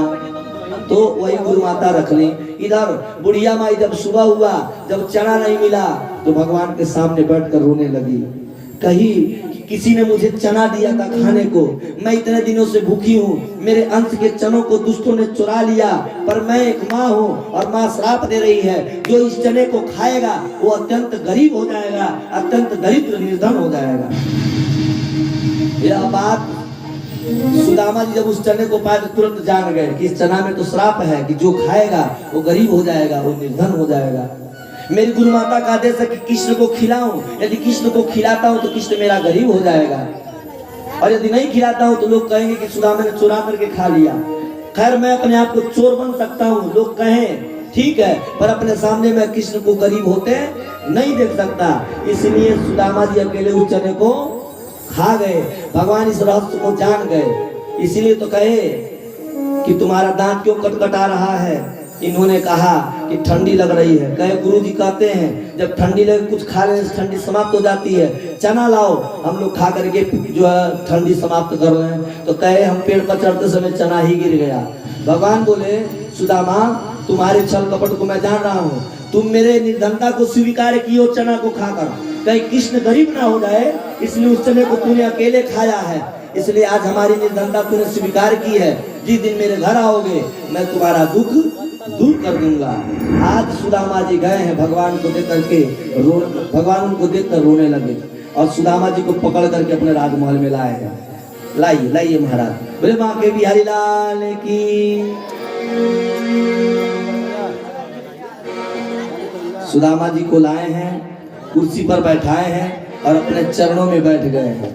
तो वही गुरु माता रख ली। इधर बुढ़िया माई जब सुबह हुआ, जब चना नहीं मिला तो भगवान के सामने बैठकर रोने लगी। कही किसी ने मुझे चना दिया था खाने को, मैं इतने दिनों से भूखी हूँ, मेरे अंश के चनों को दुष्टों ने चुरा लिया, पर मैं एक माँ हूँ और माँ श्राप दे रही है, जो इस चने को खाएगा वो अत्यंत गरीब हो जाएगा, अत्यंत दरिद्र निर्धन हो जाएगा। यह बात सुदामा जी जब उस चने को पाए तो तुरंत जान गए कि इस चना में तो श्राप है कि जो खाएगा वो गरीब हो जाएगा, वो निर्धन हो जाएगा। मेरी गुरु माता का आदेश है कि कृष्ण को खिलाऊं, यदि कृष्ण को खिलाता हूं तो कृष्ण मेरा गरीब हो जाएगा, और यदि नहीं खिलाता हूं तो लोग कहेंगे कि सुदामा ने चुरा करके खा लिया। खैर मैं अपने आप को चोर बन सकता हूं, लोग कहें ठीक है, पर अपने सामने मैं कृष्ण को गरीब होते नहीं देख सकता। इसलिए सुदामा जी अकेले उस चने को खा गए। भगवान इस रहस्य को जान गए, इसलिए तो कहे कि तुम्हारा दांत क्यों कटकटा रहा है। इन्होंने कहा कि ठंडी लग रही है। कहे गुरु जी कहते हैं जब ठंडी लगे कुछ खा लेने से ठंडी समाप्त हो जाती है, चना लाओ हम लोग खा करके जो है ठंडी समाप्त कर रहे हैं। तो कहे हम पेड़ पर चढ़ते समय चना ही गिर गया। भगवान बोले सुदामा तुम्हारे छल कपट को मैं जान रहा हूँ, तुम मेरे निर्धनता को स्वीकार किए चना को खाकर, कहीं कृष्ण गरीब ना हो जाए इसलिए उस चने को तूने अकेले खाया है। इसलिए आज हमारी निर्धनता तूने स्वीकार की है। जिस दिन मेरे घर आओगे मैं तुम्हारा दुख दूर कर दूंगा। आज सुदामा जी गए हैं भगवान को देख करके भगवान उनको देखकर रोने लगे और सुदामा जी को पकड़ करके अपने राजमहल में लाए हैं। लाइए लाइए महाराज, बोले माँ के बिहारी लाल की। सुदामा जी को लाए हैं, कुर्सी पर बैठाए हैं और अपने चरणों में बैठ गए हैं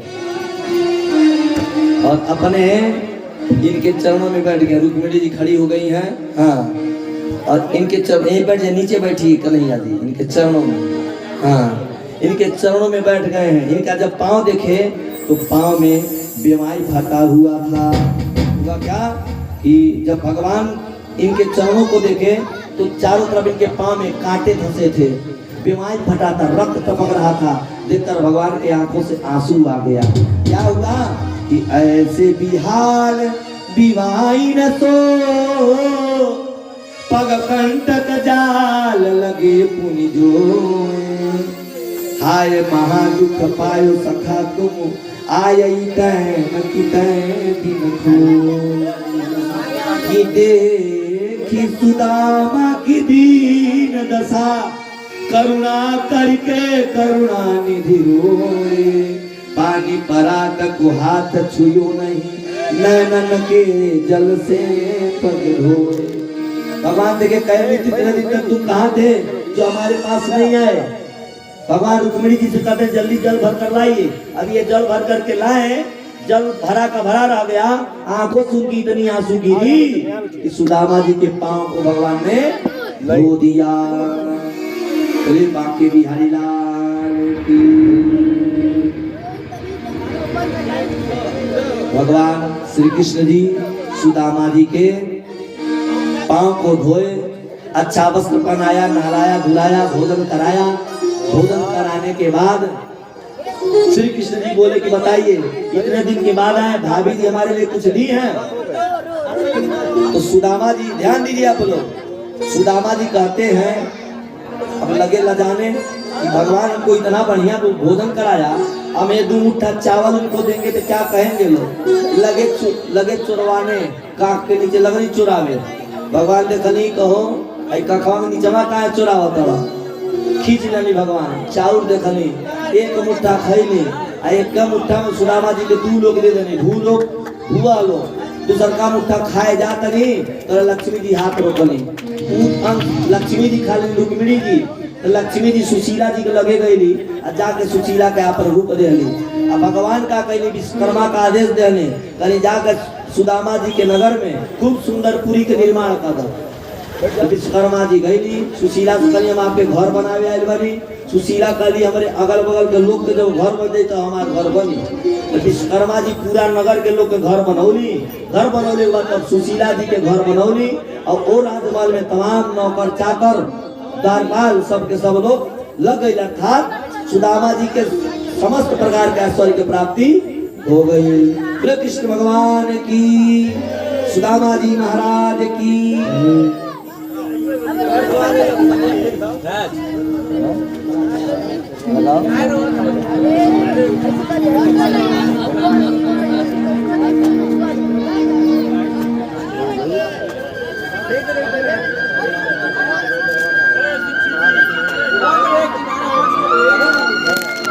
और अपने इनके चरणों में बैठ गए। रुक्मिणी जी खड़ी हो गई हैं, हाँ, और इनके चरण यहीं बैठ जाए, नीचे बैठी कन्हैया जी इनके चरणों में, हाँ, इनके चरणों में बैठ गए हैं। इनका जब पाँव देखे तो पाँव में बीमारी फटा हुआ था। हुआ क्या कि जब भगवान इनके चरणों को देखे तो चारों तरफ इनके पाँव में कांटे फंसे थे, बीमारी फटा था, रक्त टपक रहा था। देखकर भगवान के आंखों से आंसू आ गया। क्या हुआ कि ऐसे बिहाल बिवाई न तो पग कंटक जाल लगे पुनि जो। हाय महादुख पायो सखा तुम आयई तैन की दिन को। कि देखी सुदामा की दीन दशा करुणा करके करुणा निधि रोए। पानी परात को हाथ छुयो नहीं नैनन के जल से पग धोए। भगवान देखे कहे कितने दिन तक तुम कहाँ थे जो हमारे पास नहीं आए। भगवान रुक्मिणी जी से कहते जल्दी जल भर कर लाइए। अब ये जल भर करके लाए, जल भरा का भरा रह गया, आंखों सूखी इतनी आंसू गिरी कि सुदामा जी के पांव को भगवान ने धो दिया। बांके बिहारी लाल की। भगवान श्री कृष्ण जी सुदामा जी के पांव को धोए, अच्छा वस्त्र पहनाया, नहलाया, धुलाया, भोजन कराया। भोजन कराने के बाद श्री कृष्ण जी बोले कि बताइए इतने दिन के बाद आए, भाभी जी हमारे लिए कुछ दी हैं? तो सुदामा जी, ध्यान दीजिए आप लोग, सुदामा जी कहते हैं, अब लगे लजाने कि भगवान हमको इतना बढ़िया भोजन कराया, हम ये 2 मुट्ठा चावल उनको देंगे तो क्या कहेंगे लोग। लगे चुरवाने, काख के नीचे लगनी चुरावे। भगवान देखनी कहो कखवा में नीचवा का चुरावा, खींच लेनी। भगवान चाउर देखनी, 1 मुट्ठा खैली, 1 मुट्ठा में सुदामा जी के 2 लोग दे देनी, भू लोग भुआ लोग। दूसर का मुट्ठा खाए जाता नहीं तो लक्ष्मी जी हाथ रोकनी, लक्ष्मी जी खा ली रुक्मिणी जी, तो लक्ष्मी जी सुशीला जी के लगे गई जाके सुशीला के आप रूप दे ली। अब भगवान का कहली विश्वकर्मा का आदेश देने कहीं जाकर सुदामा जी के नगर में खूब सुंदर पुरी के निर्माण कर दो। विश्वकर्मा जी गई, सुशीला से कहली हम आपके घर बनावे आयल बनी। सुशीला कहली हमारे अगल बगल के लोग के जब घर बन तो हमारे घर बनी। तो विश्वकर्मा जी पूरा नगर के लोग के घर बनौली। घर बनौले के बाद तब सुशीला जी के घर बनौली और वो राजमहल में तमाम नौकर चाकर द्वारपाल सबके सब लोग लग गई। अर्थात सुदामा जी के समस्त प्रकार के ऐश्वर्य की प्राप्ति हो गई। कृष्ण भगवान की, सुदामा जी महाराज की। हेलो